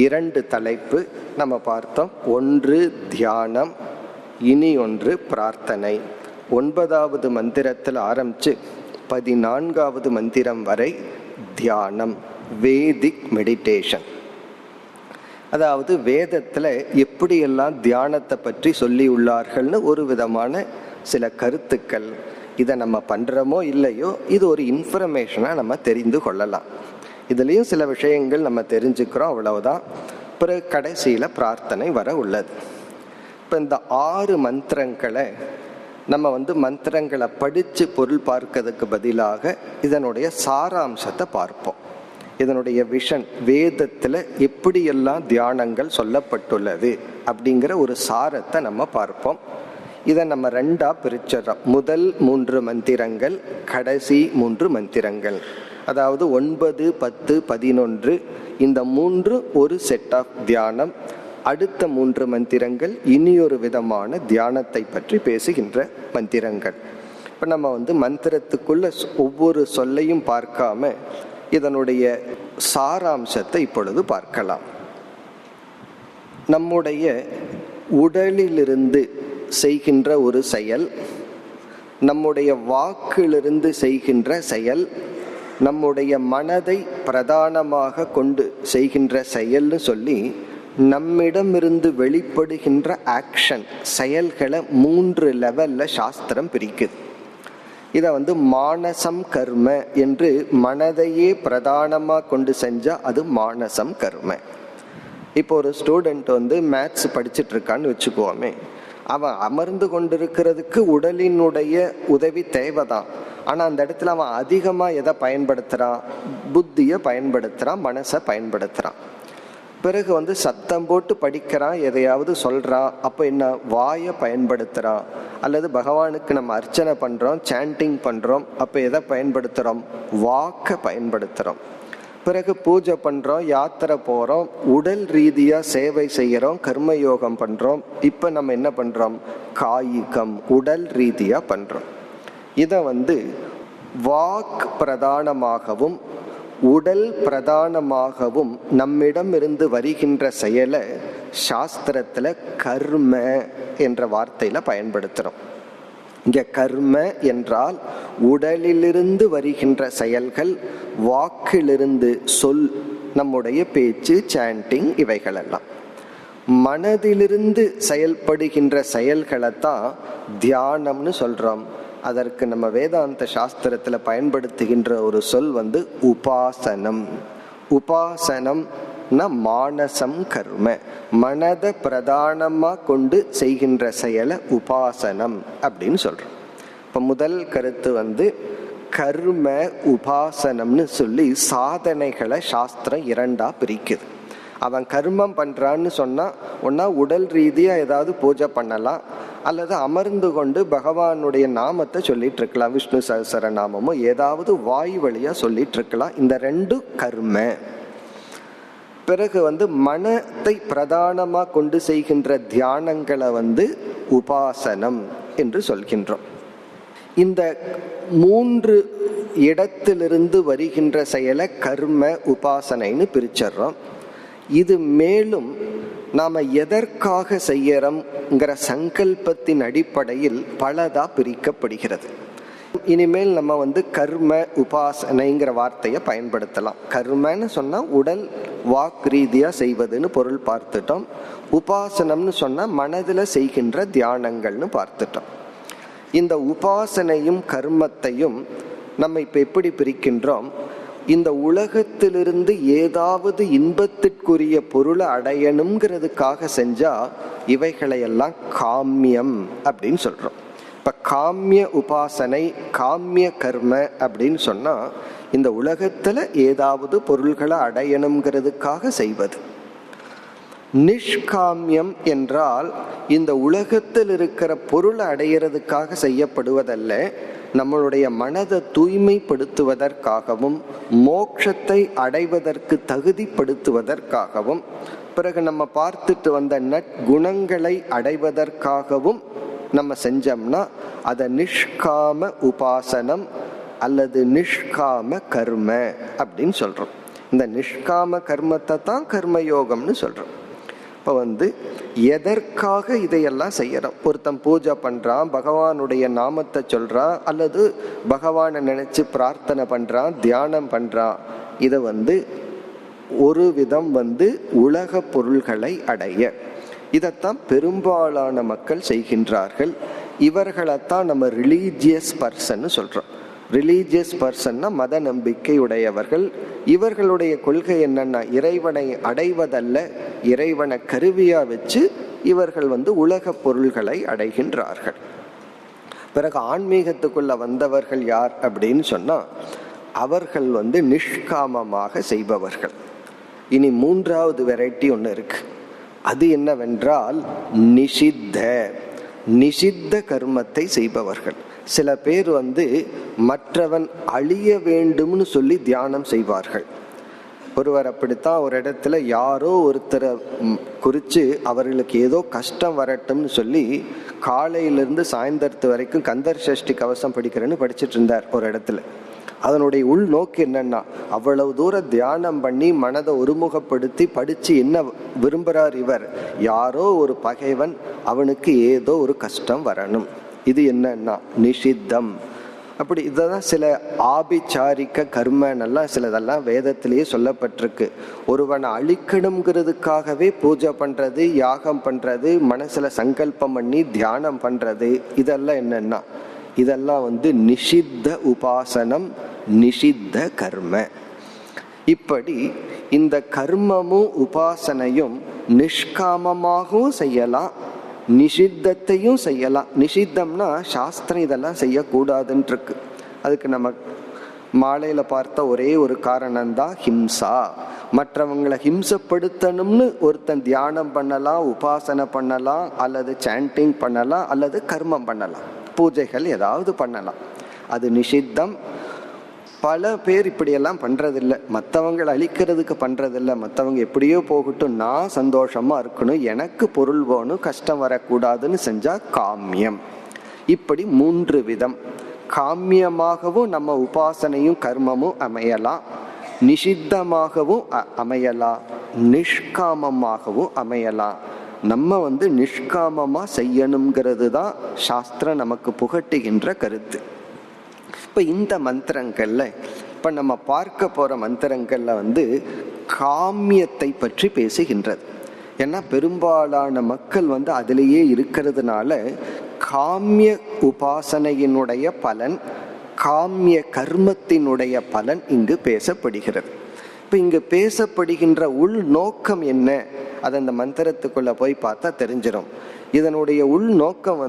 2 தலைப்பு நம்ம பார்த்தோம். ஒன்று தியானம், இனி ஒன்று பிரார்த்தனை. 9வது மந்திரத்தில் ஆரம்பிச்சு 14வது மந்திரம் வரை தியானம், வேதிக் மெடிடேஷன். அதாவது வேதத்துல எப்படியெல்லாம் தியானத்தை பற்றி சொல்லி உள்ளார்கள்னு ஒரு விதமான சில கருத்துக்கள். இதை நம்ம பண்றோமோ இல்லையோ, இது ஒரு இன்ஃபர்மேஷனா நம்ம தெரிந்து கொள்ளலாம். இதுலயும் சில விஷயங்கள் நம்ம தெரிஞ்சுக்கிறோம், அவ்வளவுதான். பிறகு கடைசியில பிரார்த்தனை வர உள்ளது. இப்ப இந்த 6 மந்திரங்களை நம்ம மந்திரங்களை படிச்சு பொருள் பார்க்கிறதுக்கு பதிலாக இதனுடைய சாராம்சத்தை பார்ப்போம். இதனுடைய விஷன், வேதத்துல எப்படியெல்லாம் தியானங்கள் சொல்லப்பட்டுள்ளது அப்படிங்கிற ஒரு சாரத்தை நம்ம பார்ப்போம். இதை நம்ம 2ஆ பிரிச்சிடறோம். முதல் 3 மந்திரங்கள், கடைசி 3 மந்திரங்கள். அதாவது 9, 10, 11 இந்த 3 ஒரு செட் ஆஃப் தியானம். அடுத்த 3 மந்திரங்கள் இனியொரு விதமான தியானத்தை பற்றி பேசுகின்ற மந்திரங்கள். இப்போ நம்ம மந்திரத்துக்குள்ள ஒவ்வொரு சொல்லையும் பார்க்காம இதனுடைய சாராம்சத்தை இப்பொழுது பார்க்கலாம். நம்முடைய உடலிலிருந்து செய்கின்ற ஒரு செயல், நம்முடைய வாக்கிலிருந்து செய்கின்ற செயல், நம்முடைய மனதை பிரதானமாக கொண்டு செய்கின்ற செயல்னு சொல்லி நம்மிடமிருந்து வெளிப்படுகின்ற ஆக்ஷன், செயல்களை 3 லெவல்ல சாஸ்திரம் பிரிக்குது. இதை மானசம் கர்ம என்று, மனதையே பிரதானமா கொண்டு செஞ்சா அது மானசம் கர்ம. இப்போ ஒரு ஸ்டூடெண்ட் மேத்ஸ் படிச்சுட்டு இருக்கான்னு வச்சுக்கோமே, அவன் அமர்ந்து கொண்டிருக்கிறதுக்கு உடலினுடைய உதவி தேவைதான். ஆனா அந்த இடத்துல அவன் அதிகமா எதை பயன்படுத்துறான்? புத்தியை பயன்படுத்துறான், மனசை பயன்படுத்துறான். பிறகு சத்தம் போட்டு படிக்கிறான், எதையாவது சொல்றான், அப்ப என்ன? வாயை பயன்படுத்துறான். அல்லது பகவானுக்கு நம்ம அர்ச்சனை பண்றோம், சாண்டிங் பண்றோம், அப்ப எதை பயன்படுத்துறோம்? வாக்கை பயன்படுத்துறோம். பிறகு பூஜை பண்றோம், யாத்திரை போறோம், உடல் ரீதியா சேவை செய்யறோம், கர்மயோகம் பண்றோம். இப்ப நம்ம என்ன பண்றோம்? காயிகம், உடல் ரீதியா பண்றோம். இத வாக் பிரதானமாகவும் உடல் பிரதானமாகவும் நம்மிடம் இருந்து வருகின்ற செயலை சாஸ்திரத்துல கர்ம என்ற வார்த்தையில பயன்படுத்துறோம். இங்க கர்ம என்றால் உடலிலிருந்து வருகின்ற செயல்கள், வாக்கிலிருந்து சொல், நம்முடைய பேச்சு, சாண்டிங், இவைகளெல்லாம். மனதிலிருந்து செயல்படுகின்ற செயல்களைத்தான் தியானம்னு சொல்றோம். அதற்கு நம்ம வேதாந்த சாஸ்திரத்துல பயன்படுத்துகின்ற ஒரு சொல் உபாசனம். உபாசனம் மானசம் கர்ம, மனதை பிரதானமா கொண்டு செய்கின்ற செயலை உபாசனம் அப்படின்னு சொல்றோம். இப்ப முதல் கருத்து கர்ம உபாசனம்னு சொல்லி சாதனைகளை சாஸ்திரம் 2ஆ பிரிக்குது. அவன் கர்மம் பண்றான்னு சொன்னா ஒன்னா உடல் ரீதியா ஏதாவது பூஜை பண்ணலாம், அல்லது அமர்ந்து கொண்டு பகவானுடைய நாமத்தை சொல்லிட்டு இருக்கலாம், விஷ்ணு சஹஸ்ர நாமமோ ஏதாவது வாய் வழியா சொல்லிட்டு இருக்கலாம். இந்த 2 கர்ம. பிறகு மனத்தை பிரதானமா கொண்டு செய்கின்ற தியானங்களை உபாசனம் என்று சொல்கின்றோம். இந்த 3 இடத்திலிருந்து வருகின்ற செயலை கர்ம உபாசனைன்னு பிரிச்சிடறோம். இது மேலும் நாம எதற்காக செய்யறோம்ங்கிற சங்கல்பத்தின் அடிப்படையில் பலதா பிரிக்கப்படுகிறது. இனிமேல் நம்ம கர்ம உபாசனைங்கிற வார்த்தையை பயன்படுத்தலாம். கர்மன்னு சொன்னா உடல் வாக் ரீதியா செய்வதுன்னு பொருள் பார்த்துட்டோம். உபாசனம்னு சொன்னா மனதில் செய்கின்ற தியானங்கள்னு பார்த்துட்டோம். இந்த உபாசனையும் கர்மத்தையும் நம்ம இப்ப எப்படி பிரிக்கின்றோம்? இந்த உலகத்திலிருந்து ஏதாவது இன்பத்திற்குரிய பொருளை அடையணுங்கிறதுக்காக செஞ்சா இவைகளையெல்லாம் காமியம் அப்படின்னு சொல்றோம். இப்ப காமிய உபாசனை, காமிய கர்ம அப்படின்னு சொன்னா இந்த உலகத்துல ஏதாவது பொருள்களை அடையணுங்கிறதுக்காக செய்வது. நிஷ்காமியம் என்றால் இந்த உலகத்தில் இருக்கிற பொருளை அடையிறதுக்காக செய்யப்படுவதல்ல, நம்மளுடைய மனதை தூய்மைப்படுத்துவதற்காகவும் மோட்சத்தை அடைவதற்கு தகுதிப்படுத்துவதற்காகவும் பிறகு நம்ம பார்த்துட்டு வந்த நற்குணங்களை அடைவதற்காகவும் நம்ம செஞ்சோம்னா அதை நிஷ்காம உபாசனம் அல்லது நிஷ்காம கர்ம அப்படின்னு சொல்றோம். இந்த நிஷ்காம கர்மத்தை தான் கர்மயோகம்னு சொல்றோம். இப்போ எதற்காக இதையெல்லாம் செய்யறோம்? ஒருத்தன் பூஜை பண்றான், பகவானுடைய நாமத்தை சொல்றான், அல்லது பகவானை நினைச்சு பிரார்த்தனை பண்றான், தியானம் பண்றான். இதை ஒரு விதம் உலக பொருள்களை அடைய. இதைத்தான் பெரும்பாலான மக்கள் செய்கின்றார்கள். இவர்களைத்தான் நம்ம ரிலீஜியஸ் பர்சன் சொல்றோம். ரிலீஜியஸ் பர்சன்னா மத நம்பிக்கை உடையவர்கள். இவர்களுடைய கொள்கை என்னன்னா, இறைவனை அடைவதல்ல, இறைவனை கருவியா வச்சு இவர்கள் உலக பொருள்களை அடைகின்றார்கள். பிறகு ஆன்மீகத்துக்குள்ள வந்தவர்கள் யார் அப்படின்னு சொன்னா, அவர்கள் நிஷ்காமமாக செய்பவர்கள். இனி மூன்றாவது வெரைட்டி ஒன்று இருக்கு. அது என்னவென்றால் நிஷித்த கர்மத்தை செய்பவர்கள். சில பேர் மற்றவன் அழிய வேண்டும்னு சொல்லி தியானம் செய்வார்கள். ஒருவர் அப்படித்தான் ஒரு இடத்துல யாரோ ஒருத்தரை குறித்து அவர்களுக்கு ஏதோ கஷ்டம் வரட்டும்னு சொல்லி காலையிலிருந்து சாயந்தரத்து வரைக்கும் கந்தர் சஷ்டி கவசம் படிக்கிறேன்னு படிச்சுட்டு இருந்தார் ஒரு இடத்துல. அதனுடைய உள் நோக்கு என்னன்னா, அவ்வளவு தூரம் தியானம் பண்ணி மனதை ஒருமுகப்படுத்தி படிச்சு என்ன விரும்புறார் இவர், யாரோ ஒரு பகைவன் அவனுக்கு ஏதோ ஒரு கஷ்டம் வரணும். இது என்னன்னா நிஷித்தம். அப்படி இதெல்லாம் சில ஆபிச்சாரிக்க கர்மன்னெல்லாம் சிலதெல்லாம் வேதத்திலேயே சொல்லப்பட்டிருக்கு. ஒருவனை அழிக்கணுங்கிறதுக்காகவே பூஜை பண்றது, யாகம் பண்றது, மனசுல சங்கல்பம் பண்ணி தியானம் பண்றது, இதெல்லாம் என்னன்னா இதெல்லாம் நிஷித்த உபாசனம், நிஷித்த கர்ம. இப்படி இந்த கர்மமும் உபாசனையும் நிஷ்காமமாகவும் செய்யலாம், நிஷித்தத்தையும் செய்யலாம். நிஷித்தம்னா சாஸ்திரம் இதெல்லாம் செய்யக்கூடாதுன்னு இருக்கு. அதுக்கு நம்ம மாலையில பார்த்த ஒரே ஒரு காரணம்தான் ஹிம்சா. மற்றவங்களை ஹிம்சப்படுத்தணும்னு ஒருத்தன் தியானம் பண்ணலாம், உபாசனை பண்ணலாம், அல்லது சாண்டிங் பண்ணலாம், அல்லது கர்மம் பண்ணலாம், பூஜைகள் ஏதாவது பண்ணலாம். அது நிஷித்தம். பல பேர் இப்படியெல்லாம் பண்றதில்லை, மற்றவங்களை அழிக்கிறதுக்கு பண்றதில்லை. மற்றவங்க எப்படியோ போகட்டும், நான் சந்தோஷமா இருக்கணும், எனக்கு பொருள் வேணும், கஷ்டம் வரக்கூடாதுன்னு செஞ்சா காமியம். இப்படி மூன்று விதம். காமியமாகவும் நம்ம உபாசனையும் கர்மமும் அமையலாம், நிஷித்தமாகவும் அமையலாம், நிஷ்காமமாகவும் அமையலாம். நம்ம நிஷ்காமமா செய்யணுங்கிறது தான் சாஸ்திரம் நமக்கு புகட்டுகின்ற கருத்து. இப்ப இந்த மந்திரங்கள்ல இப்ப நம்ம பார்க்க போற மந்திரங்கள்ல காமியத்தை பற்றி பேசுகின்றது. ஏன்னா பெரும்பாலான மக்கள் அதிலேயே இருக்கிறதுனால காமிய உபாசனையினுடைய பலன், காமிய கர்மத்தினுடைய பலன் இங்கு பேசப்படுகிறது. இப்ப இங்கு பேசப்படுகின்ற உள் நோக்கம் என்ன, அது அந்த மந்திரத்துக்குள்ள போய் பார்த்தா தெரிஞ்சிடும். இதனுடைய உள் நோக்கம்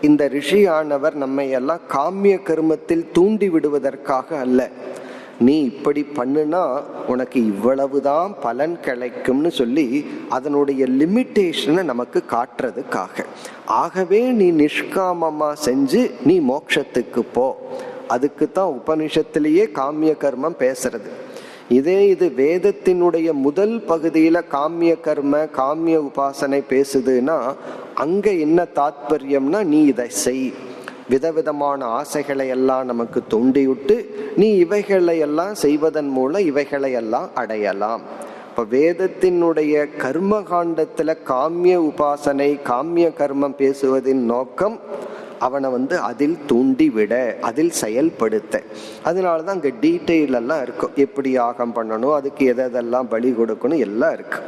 இந்த ரிஷியானவர் நம்மை எல்லாம் காமிய கர்மத்தில் தூண்டி விடுவதற்காக அல்ல. நீ இப்படி பண்ணுனா உனக்கு இவ்வளவுதான் பலன் கிடைக்கும்னு சொல்லி அதனுடைய லிமிட்டேஷனை நமக்கு காட்டுறதுக்காக. ஆகவே நீ நிஷ்காமமா செஞ்சு நீ மோட்சத்துக்கு போ. அதுக்கு தான் உபனிஷத்திலேயே காமிய கர்மம் பேசுறது. இது வேதத்தினுடைய முதல் பகுதியில காமிய கர்ம, காமிய உபாசனை பேசுதுன்னா அங்க என்ன தாத்பரியம்னா, நீ இதை செய், விதவிதமான ஆசைகளை எல்லாம் நமக்கு தூண்டிவிட்டு நீ இவைகளை எல்லாம் செய்வதன் மூலம் இவைகளை எல்லாம் அடையலாம். இப்ப வேதத்தினுடைய கர்ம காண்டத்துல காமிய உபாசனை, காமிய கர்மம் பேசுவதின் நோக்கம் அவனை அதில் தூண்டிவிட, அதில் செயல்படுத்த. அதனாலதான் அங்க டீட்டெயில் எல்லாம் இருக்கும், எப்படி யாகம் பண்ணணும், அதுக்கு எதெல்லாம் பலி கொடுக்கணும் எல்லாம் இருக்கு.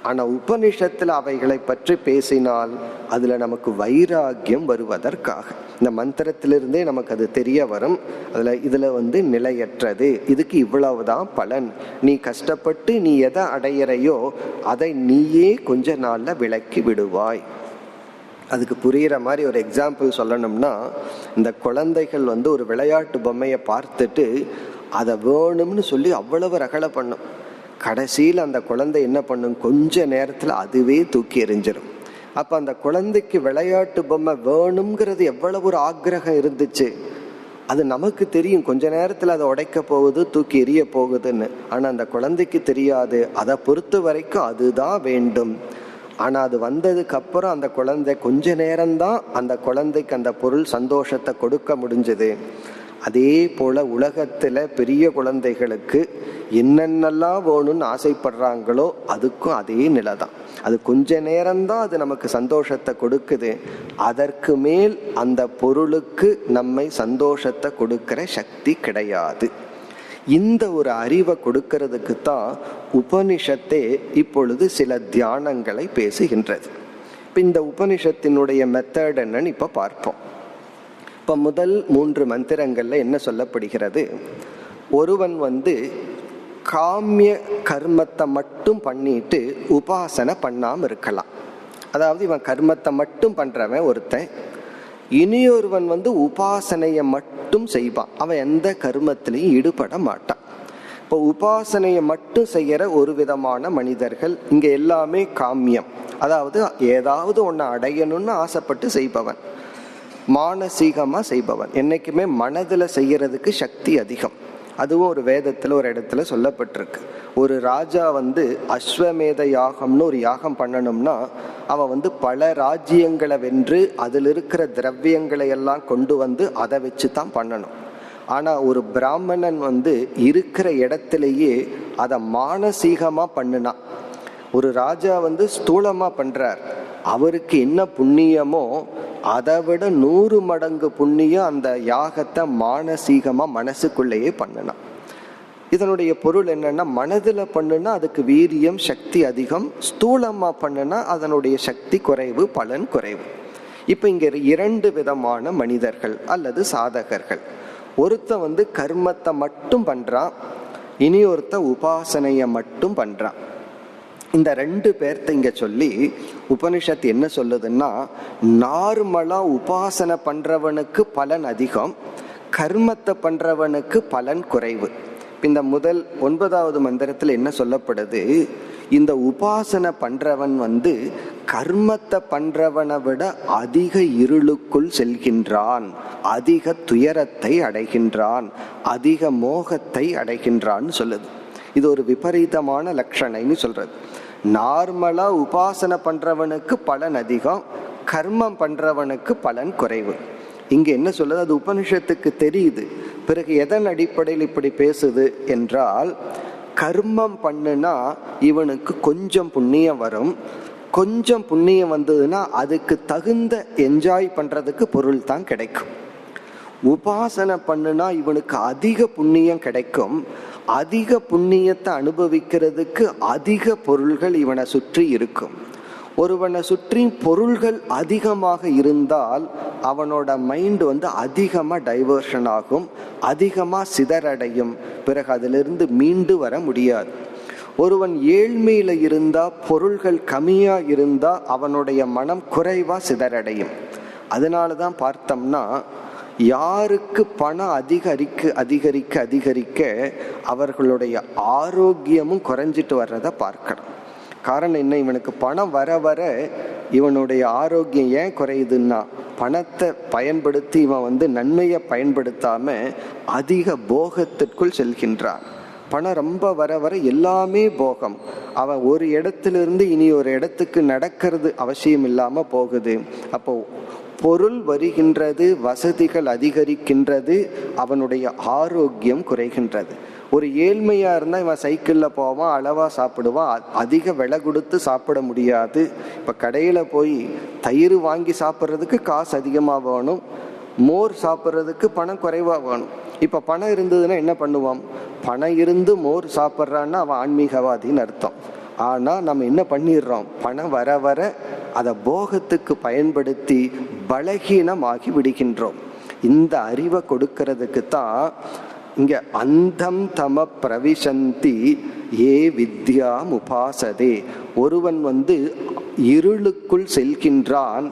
ஆனா உபனிஷத்துல அவைகளை பற்றி பேசினால் அதுல நமக்கு வைராகியம் வருவதற்காக, இந்த மந்திரத்திலிருந்தே நமக்கு அது தெரிய வரும். இதுல நிலையற்றது, இதுக்கு இவ்வளவுதான் பலன், நீ கஷ்டப்பட்டு நீ எதை அடையிறையோ அதை நீயே கொஞ்ச நாள்ல விலக்கி விடுவாய். அதுக்கு புரிகிற மாதிரி ஒரு எக்ஸாம்பிள் சொல்லணும்னா, இந்த குழந்தைகள் ஒரு விளையாட்டு பொம்மையை பார்த்துட்டு அதை வேணும்னு சொல்லி அவ்வளவு ரகலை பண்ணும். கடைசியில் அந்த குழந்தை என்ன பண்ணும், கொஞ்ச நேரத்தில் அதுவே தூக்கி எறிஞ்சிடும். அப்போ அந்த குழந்தைக்கு விளையாட்டு பொம்மை வேணுங்கிறது எவ்வளவு ஒரு ஆக்ரகம் இருந்துச்சு. அது நமக்கு தெரியும் கொஞ்ச நேரத்தில் அதை உடைக்க போகுது, தூக்கி எறிய போகுதுன்னு. ஆனால் அந்த குழந்தைக்கு தெரியாது. அதை பொறுத்த வரைக்கும் அதுதான் வேண்டும். ஆனால் அது வந்ததுக்கு அப்புறம் அந்த குழந்தை கொஞ்ச நேரம்தான் அந்த குழந்தைக்கு அந்த பொருள் சந்தோஷத்தை கொடுக்க முடிஞ்சது. அதே போல உலகத்தில் பெரிய குழந்தைகளுக்கு என்னென்னலாம் வேணும்னு ஆசைப்படுறாங்களோ அதுக்கும் அதே நிலை தான். அது கொஞ்ச நேரம்தான் அது நமக்கு சந்தோஷத்தை கொடுக்குது. அதற்கு மேல் அந்த பொருளுக்கு நம்மை சந்தோஷத்தை கொடுக்கிற சக்தி கிடையாது. இந்த ஒரு அறிவை கொடுக்கிறதுக்கு தான் உபனிஷத்தே இப்பொழுது சில தியானங்களை பேசுகின்றது. இப்போ இந்த உபனிஷத்தினுடைய மெத்தட் என்னன்னு இப்போ பார்ப்போம். இப்போ முதல் 3 மந்திரங்கள்ல என்ன சொல்லப்படுகிறது, ஒருவன் காமிய கர்மத்தை மட்டும் பண்ணிட்டு உபாசனை பண்ணாம இருக்கலாம். அதாவது இவன் கர்மத்தை மட்டும் பண்றவன் ஒருத்தன். இனியொருவன் உபாசனையை மட்டும் செய்வான். அவன் எந்த கர்மத்திலையும் ஈடுபட மாட்டான். இப்போ உபாசனையை மட்டும் செய்யற ஒரு விதமான மனிதர்கள். இங்க எல்லாமே காமியம், அதாவது ஏதாவது ஒன்று அடையணும்னு ஆசைப்பட்டு செய்பவன், மானசீகமா செய்பவன். என்னைக்குமே மனதில் செய்யறதுக்கு சக்தி அதிகம். அதுவும் ஒரு வேதத்துல ஒரு இடத்துல சொல்லப்பட்டிருக்கு. ஒரு ராஜா அஸ்வமேத யாகம்னு ஒரு யாகம் பண்ணணும்னா அவன் பல ராஜ்யங்களை வென்று அதில் இருக்கிற திரவியங்களை எல்லாம் கொண்டு அதை வச்சு தான் பண்ணணும். ஆனா ஒரு பிராமணன் இருக்கிற இடத்திலேயே அதை மானசீகமா பண்ணுனா, ஒரு ராஜா ஸ்தூலமா பண்றார், அவருக்கு என்ன புண்ணியமோ அதை விட 100 மடங்கு புண்ணியம் அந்த யாகத்தை மானசீகமா மனசுக்குள்ளேயே பண்ணணும். இதனுடைய பொருள் என்னன்னா, மனதில் பண்ணுனா அதுக்கு வீரியம் சக்தி அதிகம், ஸ்தூலமா பண்ணுனா அதனுடைய சக்தி குறைவு, பலன் குறைவு. இப்ப இங்க 2 விதமான மனிதர்கள் அல்லது சாதகர்கள். ஒருத்த கர்மத்தை மட்டும் பண்றான், இனி ஒருத்த உபாசனையை மட்டும் பண்றான். இந்த 2 பேர்த்த இங்க சொல்லி உபனிஷத்து என்ன சொல்லுதுன்னா, நார்மலா உபாசனை பண்றவனுக்கு பலன் அதிகம், கர்மத்தை பண்றவனுக்கு பலன் குறைவு. இந்த முதல் 9வது மந்திரத்தில் என்ன சொல்லப்படுது, இந்த உபாசனை பண்றவன் கர்மத்தை பண்றவனை விட அதிக இருளுக்குள் செல்கின்றான், அதிக துயரத்தை அடைகின்றான், அதிக மோகத்தை அடைகின்றான்னு சொல்லுது. இது ஒரு விபரீதமான லட்சணைன்னு சொல்றது. நார்மலா உபாசனை பண்றவனுக்கு பலன் அதிகம், கர்மம் பண்றவனுக்கு பலன் குறைவு. இங்க என்ன சொல்லுது, அது உபனிஷத்துக்கு தெரியுது. பிறகு எதன் அடிப்படையில் இப்படி பேசுது என்றால், கர்மம் பண்ணுனா இவனுக்கு கொஞ்சம் புண்ணியம் வரும், கொஞ்சம் புண்ணியம் வந்ததுன்னா அதுக்கு தகுந்த என்ஜாய் பண்றதுக்கு பொருள் தான் கிடைக்கும். உபாசனை பண்ணுனா இவனுக்கு அதிக புண்ணியம் கிடைக்கும், அதிக புண்ணியத்தை அனுபவிக்கிறதுக்கு அதிக பொருள்கள் இவனை சுற்றி இருக்கும். ஒருவனை சுற்றி பொருள்கள் அதிகமாக இருந்தால் அவனோட மைண்ட் அதிகமா டைவர்ஷன் ஆகும், அதிகமா சிதறடையும். பிறகு அதிலிருந்து மீண்டு வர முடியாது. ஒருவன் ஏழ்மையில இருந்தா, பொருள்கள் கம்மியா இருந்தா அவனுடைய மனம் குறைவா சிதறடையும். அதனாலதான் பார்த்தோம்னா, யாருக்கு பணம் அதிகரிக்க அதிகரிக்க அவர்களுடைய ஆரோக்கியமும் குறைஞ்சிட்டு வர்றத பார்க்கணும். காரணம் என்ன, இவனுக்கு பணம் வர வர இவனுடைய ஆரோக்கியம் ஏன் குறையுதுன்னா, பணத்தை பயன்படுத்தி இவன் நன்மையை பயன்படுத்தாம அதிக போகத்திற்குள் செல்கின்றான். பணம் ரொம்ப வர வர எல்லாமே போகம். அவன் ஒரு இடத்திலிருந்து இனி ஒரு இடத்துக்கு நடக்கிறது அவசியம் இல்லாம போகுது. அப்போ பொருள் வருகின்றது, வசதிகள் அதிகரிக்கின்றது, அவனுடைய ஆரோக்கியம் குறைகின்றது. ஒரு ஏழ்மையா இருந்தா இவன் சைக்கிள்ல போவான், அளவா சாப்பிடுவான், அதிக விலை கொடுத்து சாப்பிட முடியாது. இப்ப கடையில போய் தயிர் வாங்கி சாப்பிட்றதுக்கு காசு அதிகமா வேணும், மோர் சாப்பிட்றதுக்கு பணம் குறைவா வேணும். இப்ப பணம் இருந்ததுன்னா என்ன பண்ணுவான், பணம் இருந்து மோர் சாப்பிட்றான்னா அவன் ஆன்மீகவாதின்னு அர்த்தம். ஆனா நம்ம என்ன பண்ணிடுறோம், பணம் வர வர அதை போகத்துக்கு பயன்படுத்தி பலகீனமாகி விடுகின்றோம். இந்த அறிவை கொடுக்கிறதுக்கு தான் இங்க அந்தம் தம பிரவிசந்தி ஏ வித்யாம் உபாசதே. ஒருவன் இருளுக்குள் செல்கின்றான்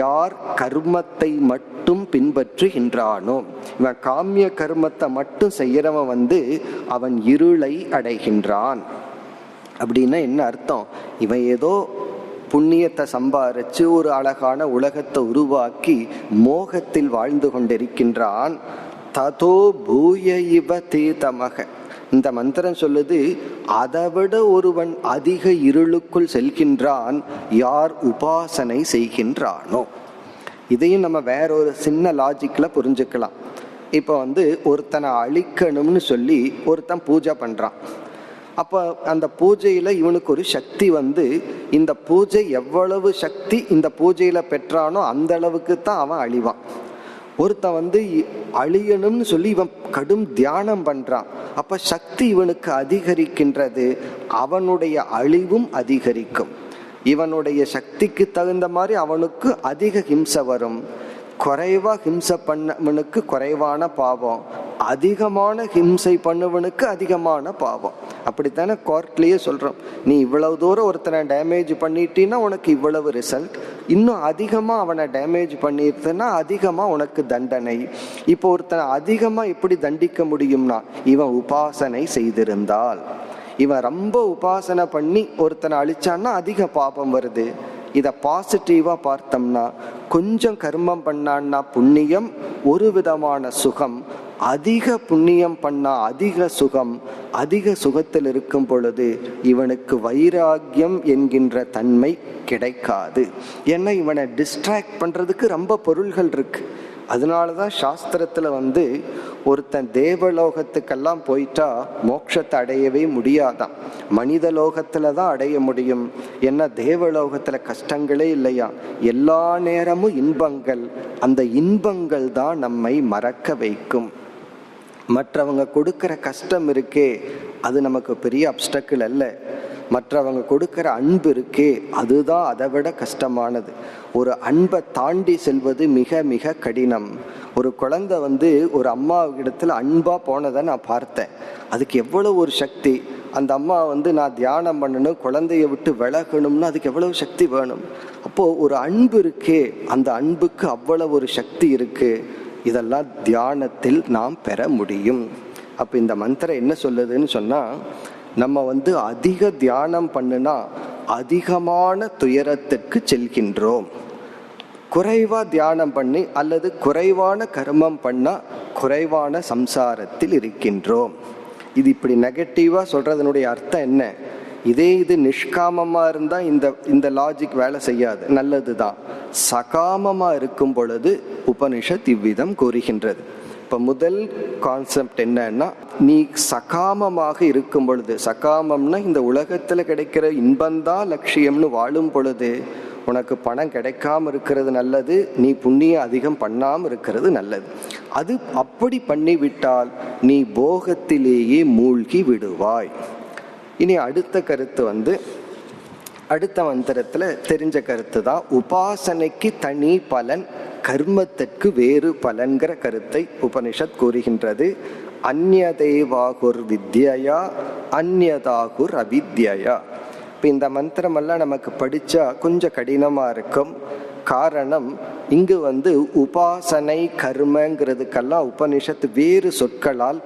யார் கர்மத்தை மட்டும் மட்டும் பின்பற்றுகின்றானோ, இவன் காமிய கர்மத்தை மட்டும் செய்யறவன் அவன் இருளை அடைகின்றான். அப்படின்னா என்ன அர்த்தம்? இவன் ஏதோ புண்ணியத்தை சம்பாரிச்சு ஒரு அழகான உலகத்தை உருவாக்கி மோகத்தில் வாழ்ந்து கொண்டிருக்கின்றான். ததோ பூய இவ தீதமக, இந்த மந்திரம் சொல்லுது, அதைவிட ஒருவன் அதிக இருளுக்குள் செல்கின்றான் யார் உபாசனை செய்கின்றானோ. இதையும் நம்ம வேற ஒரு சின்ன லாஜிக்ல புரிஞ்சுக்கலாம். இப்போ ஒருத்தனை அழிக்கணும்னு சொல்லி ஒருத்தன் பூஜை பண்றான். அப்போ அந்த பூஜையில இவனுக்கு ஒரு சக்தி இந்த பூஜை எவ்வளவு சக்தி இந்த பூஜையில பெற்றானோ அந்த அளவுக்கு தான் அவன் அழிவான். ஒருத்தன் அழியணும்னு சொல்லி இவன் கடும் தியானம் பண்றான். அப்ப சக்தி இவனுக்கு அதிகரிக்கின்றது, அவனுடைய அழிவும் அதிகரிக்கும். இவனுடைய சக்திக்கு தகுந்த மாதிரி அவனுக்கு அதிக ஹிம்சை வரும். குறைவா ஹிம்சை பண்ணவனுக்கு குறைவான பாவம், அதிகமான ஹிம்சை பண்ணவனுக்கு அதிகமான பாவம். அப்படித்தானே கோர்ட்லயே சொல்றோம், நீ இவ்வளவு தூரம் ஒருத்தனை டேமேஜ் பண்ணிட்டீன்னா உனக்கு இவ்வளவு ரிசல்ட், இன்னும் அதிகமா அவனை டேமேஜ் பண்ணிருந்தா அதிகமா உனக்கு தண்டனை. இப்போ ஒருத்தனை அதிகமா எப்படி தண்டிக்க முடியும்னா, இவன் உபாசனை செய்திருந்தால். இவன் ரொம்ப உபாசனை பண்ணி ஒருத்தனை அழிச்சான்னா அதிக பாபம் வருது. இதை பாசிட்டிவா பார்த்தோம்னா, கொஞ்சம் கர்மம் பண்ணான்னா புண்ணியம், ஒரு விதமான சுகம். அதிக புண்ணியம் பண்ணா அதிக சுகம். அதிக சுகத்தில் இருக்கும் பொழுது இவனுக்கு வைராகியம் என்கின்ற தன்மை கிடைக்காது. ஏன்னா இவனை டிஸ்ட்ராக்ட் பண்றதுக்கு ரொம்ப பொருள்கள் இருக்கு. அதனாலதான் சாஸ்திரத்துல ஒருத்தன் தேவலோகத்துக்கெல்லாம் போயிட்டா மோட்சத்தை அடையவே முடியாதான், மனித லோகத்துல தான் அடைய முடியும். ஏன்னா தேவலோகத்துல கஷ்டங்களே இல்லையா, எல்லா நேரமும் இன்பங்கள். அந்த இன்பங்கள் தான் நம்மை மறக்க வைக்கும். மற்றவங்க கொடுக்கிற கஷ்டம் இருக்கே அது நமக்கு பெரிய அப்டக்கிள் அல்ல. மற்றவங்க கொடுக்கிற அன்பு இருக்கே அதுதான் அதை விட கஷ்டமானது. ஒரு அன்பை தாண்டி செல்வது மிக மிக கடினம். ஒரு குழந்தை ஒரு அம்மா இடத்துல அன்பா போனதை நான் பார்த்தேன். அதுக்கு எவ்வளவு ஒரு சக்தி. அந்த அம்மா நான் தியானம் பண்ணணும், குழந்தைய விட்டு விலகணும்னா அதுக்கு எவ்வளவு சக்தி வேணும். அப்போ ஒரு அன்பு இருக்கே, அந்த அன்புக்கு அவ்வளவு ஒரு சக்தி இருக்கு. இதெல்லாம் தியானத்தில் நாம் பெற முடியும். அப்ப இந்த மந்திரம் என்ன சொல்லுதுன்னு சொன்னா, நம்ம அதிக தியானம் பண்ணுனா அதிகமான துயரத்திற்கு செல்கின்றோம். குறைவா தியானம் பண்ணி அல்லது குறைவான கர்மம் பண்ணா குறைவான சம்சாரத்தில் இருக்கின்றோம். இது இப்படி நெகட்டிவா சொல்றதனுடைய அர்த்தம் என்ன? இது நிஷ்காமமா இருந்தா இந்த லாஜிக் வேலை செய்யாது, நல்லதுதான். சகாமமா இருக்கும் பொழுது உபனிஷத் இவ்விதம் கூறுகின்றது. இப்ப முதல் கான்செப்ட் என்னன்னா, நீ சகாமமாக இருக்கும் பொழுது, சகாமம்னா இந்த உலகத்துல கிடைக்கிற இன்பந்தான் லட்சியம்னு வாழும் பொழுது உனக்கு பணம் கிடைக்காம இருக்கிறது நல்லது, நீ புண்ணியம் அதிகம் பண்ணாம இருக்கிறது நல்லது. அது அப்படி பண்ணிவிட்டால் நீ போகத்திலேயே மூழ்கி விடுவாய். இனி அடுத்த கருத்து அடுத்த மந்திரத்துல தெரிஞ்ச கருத்து தான். உபாசனைக்கு தனி பலன், கர்மத்திற்கு வேறு பலன்கிற கருத்தை உபனிஷத் கூறுகின்றது. அந்யதேவாகுர் வித்யா அந்யதாகுர் அவித்யா. இப்போ இந்த மந்திரம் எல்லாம் நமக்கு படிச்சா கொஞ்சம் கடினமா இருக்கும். காரணம், இங்கு உபாசனை கர்மங்கிறதுக்கெல்லாம் உபனிஷத்து வேறு சொற்களால்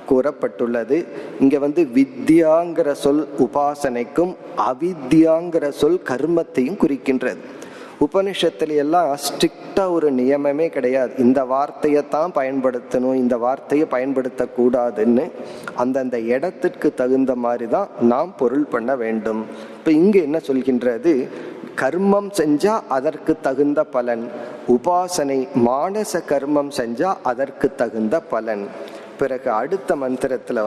கூறப்பட்டுள்ளது. இங்க வித்யாங்கிற சொல் உபாசனைக்கும் அவித்யாங்கிற சொல் கர்மத்தையும் குறிக்கின்றது. உபனிஷத்துல எல்லாம் ஸ்ட்ரிக்டா ஒரு நியமமே கிடையாது, இந்த வார்த்தையத்தான் பயன்படுத்தணும், இந்த வார்த்தையை பயன்படுத்தக்கூடாதுன்னு. அந்தந்த இடத்திற்கு தகுந்த மாதிரி தான் நாம் பொருள் பண்ண வேண்டும். இப்ப இங்க என்ன சொல்கின்றது, கர்மம் செஞ்சா அதற்கு தகுந்த பலன், உபாசனை மானச கர்மம் செஞ்சா அதற்கு தகுந்த பலன். பிறகு அடுத்த மந்திரத்துல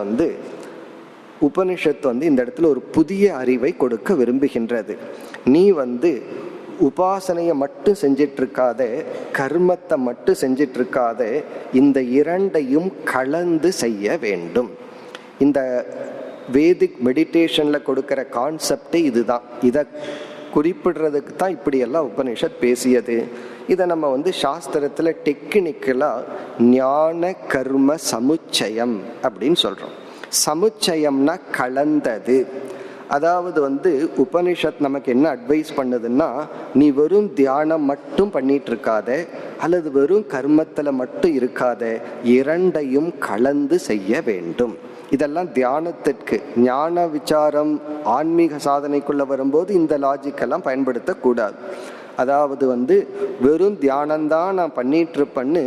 உபனிஷத்து இந்த இடத்துல ஒரு புதிய அறிவை கொடுக்க விரும்புகின்றது. நீ உபாசனையை மட்டும் செஞ்சிட்டு இருக்காத, கர்மத்தை மட்டும் செஞ்சிட்டு இருக்காத, இந்த இரண்டையும் கலந்து செய்ய வேண்டும். இந்த வேதிக் மெடிடேஷன்ல கொடுக்கிற கான்செப்டே இதுதான். இதை குறிப்பிடுறதுக்கு தான் இப்படியெல்லாம் உபனிஷத் பேசியது. இதை நம்ம சாஸ்திரத்துல டெக்னிக்கலா ஞான கர்ம சமுச்சயம் அப்படின்னு சொல்றோம். சமுச்சயம்னா கலந்தது. அதாவது உபனிஷத் நமக்கு என்ன அட்வைஸ் பண்ணுதுன்னா, நீ வெறும் தியானம் மட்டும் பண்ணிட்டு இருக்காத, அல்லது வெறும் கர்மத்துல மட்டும் இருக்காத, இரண்டையும் கலந்து செய்ய வேண்டும். இதெல்லாம் தியானத்திற்கு, ஞான விசாரம் ஆன்மீக சாதனைக்குள்ள வரும்போது இந்த லாஜிக்கெல்லாம் பயன்படுத்தக்கூடாது. அதாவது வெறும் தியானம்தான் நான் பண்ணிட்டு இருப்பேன்னு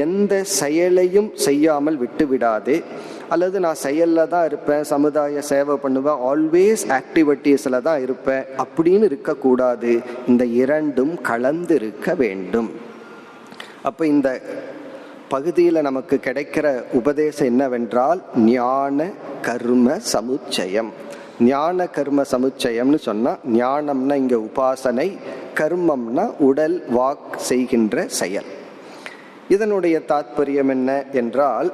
எந்த செயலையும் செய்யாமல் விட்டு விடாதே, அல்லது நான் செயல்ல தான் இருப்பேன், சமுதாய சேவை பண்ணுவேன், ஆல்வேஸ் ஆக்டிவிட்டீஸ்ல தான் இருப்பேன் அப்படின்னு இருக்கக்கூடாது. இந்த இரண்டும் கலந்து இருக்க வேண்டும். அப்ப இந்த பகுதியில் நமக்கு கிடைக்கிற உபதேசம் என்னவென்றால், ஞான கர்ம சமுச்சயம். ஞான கர்ம சமுச்சயம்னு சொன்னா, ஞானம்னா இங்க உபாசனை, கர்மம்னா உடல் வாக் செய்கின்ற செயல். இதனுடைய தாத்பரியம் என்ன என்றால்,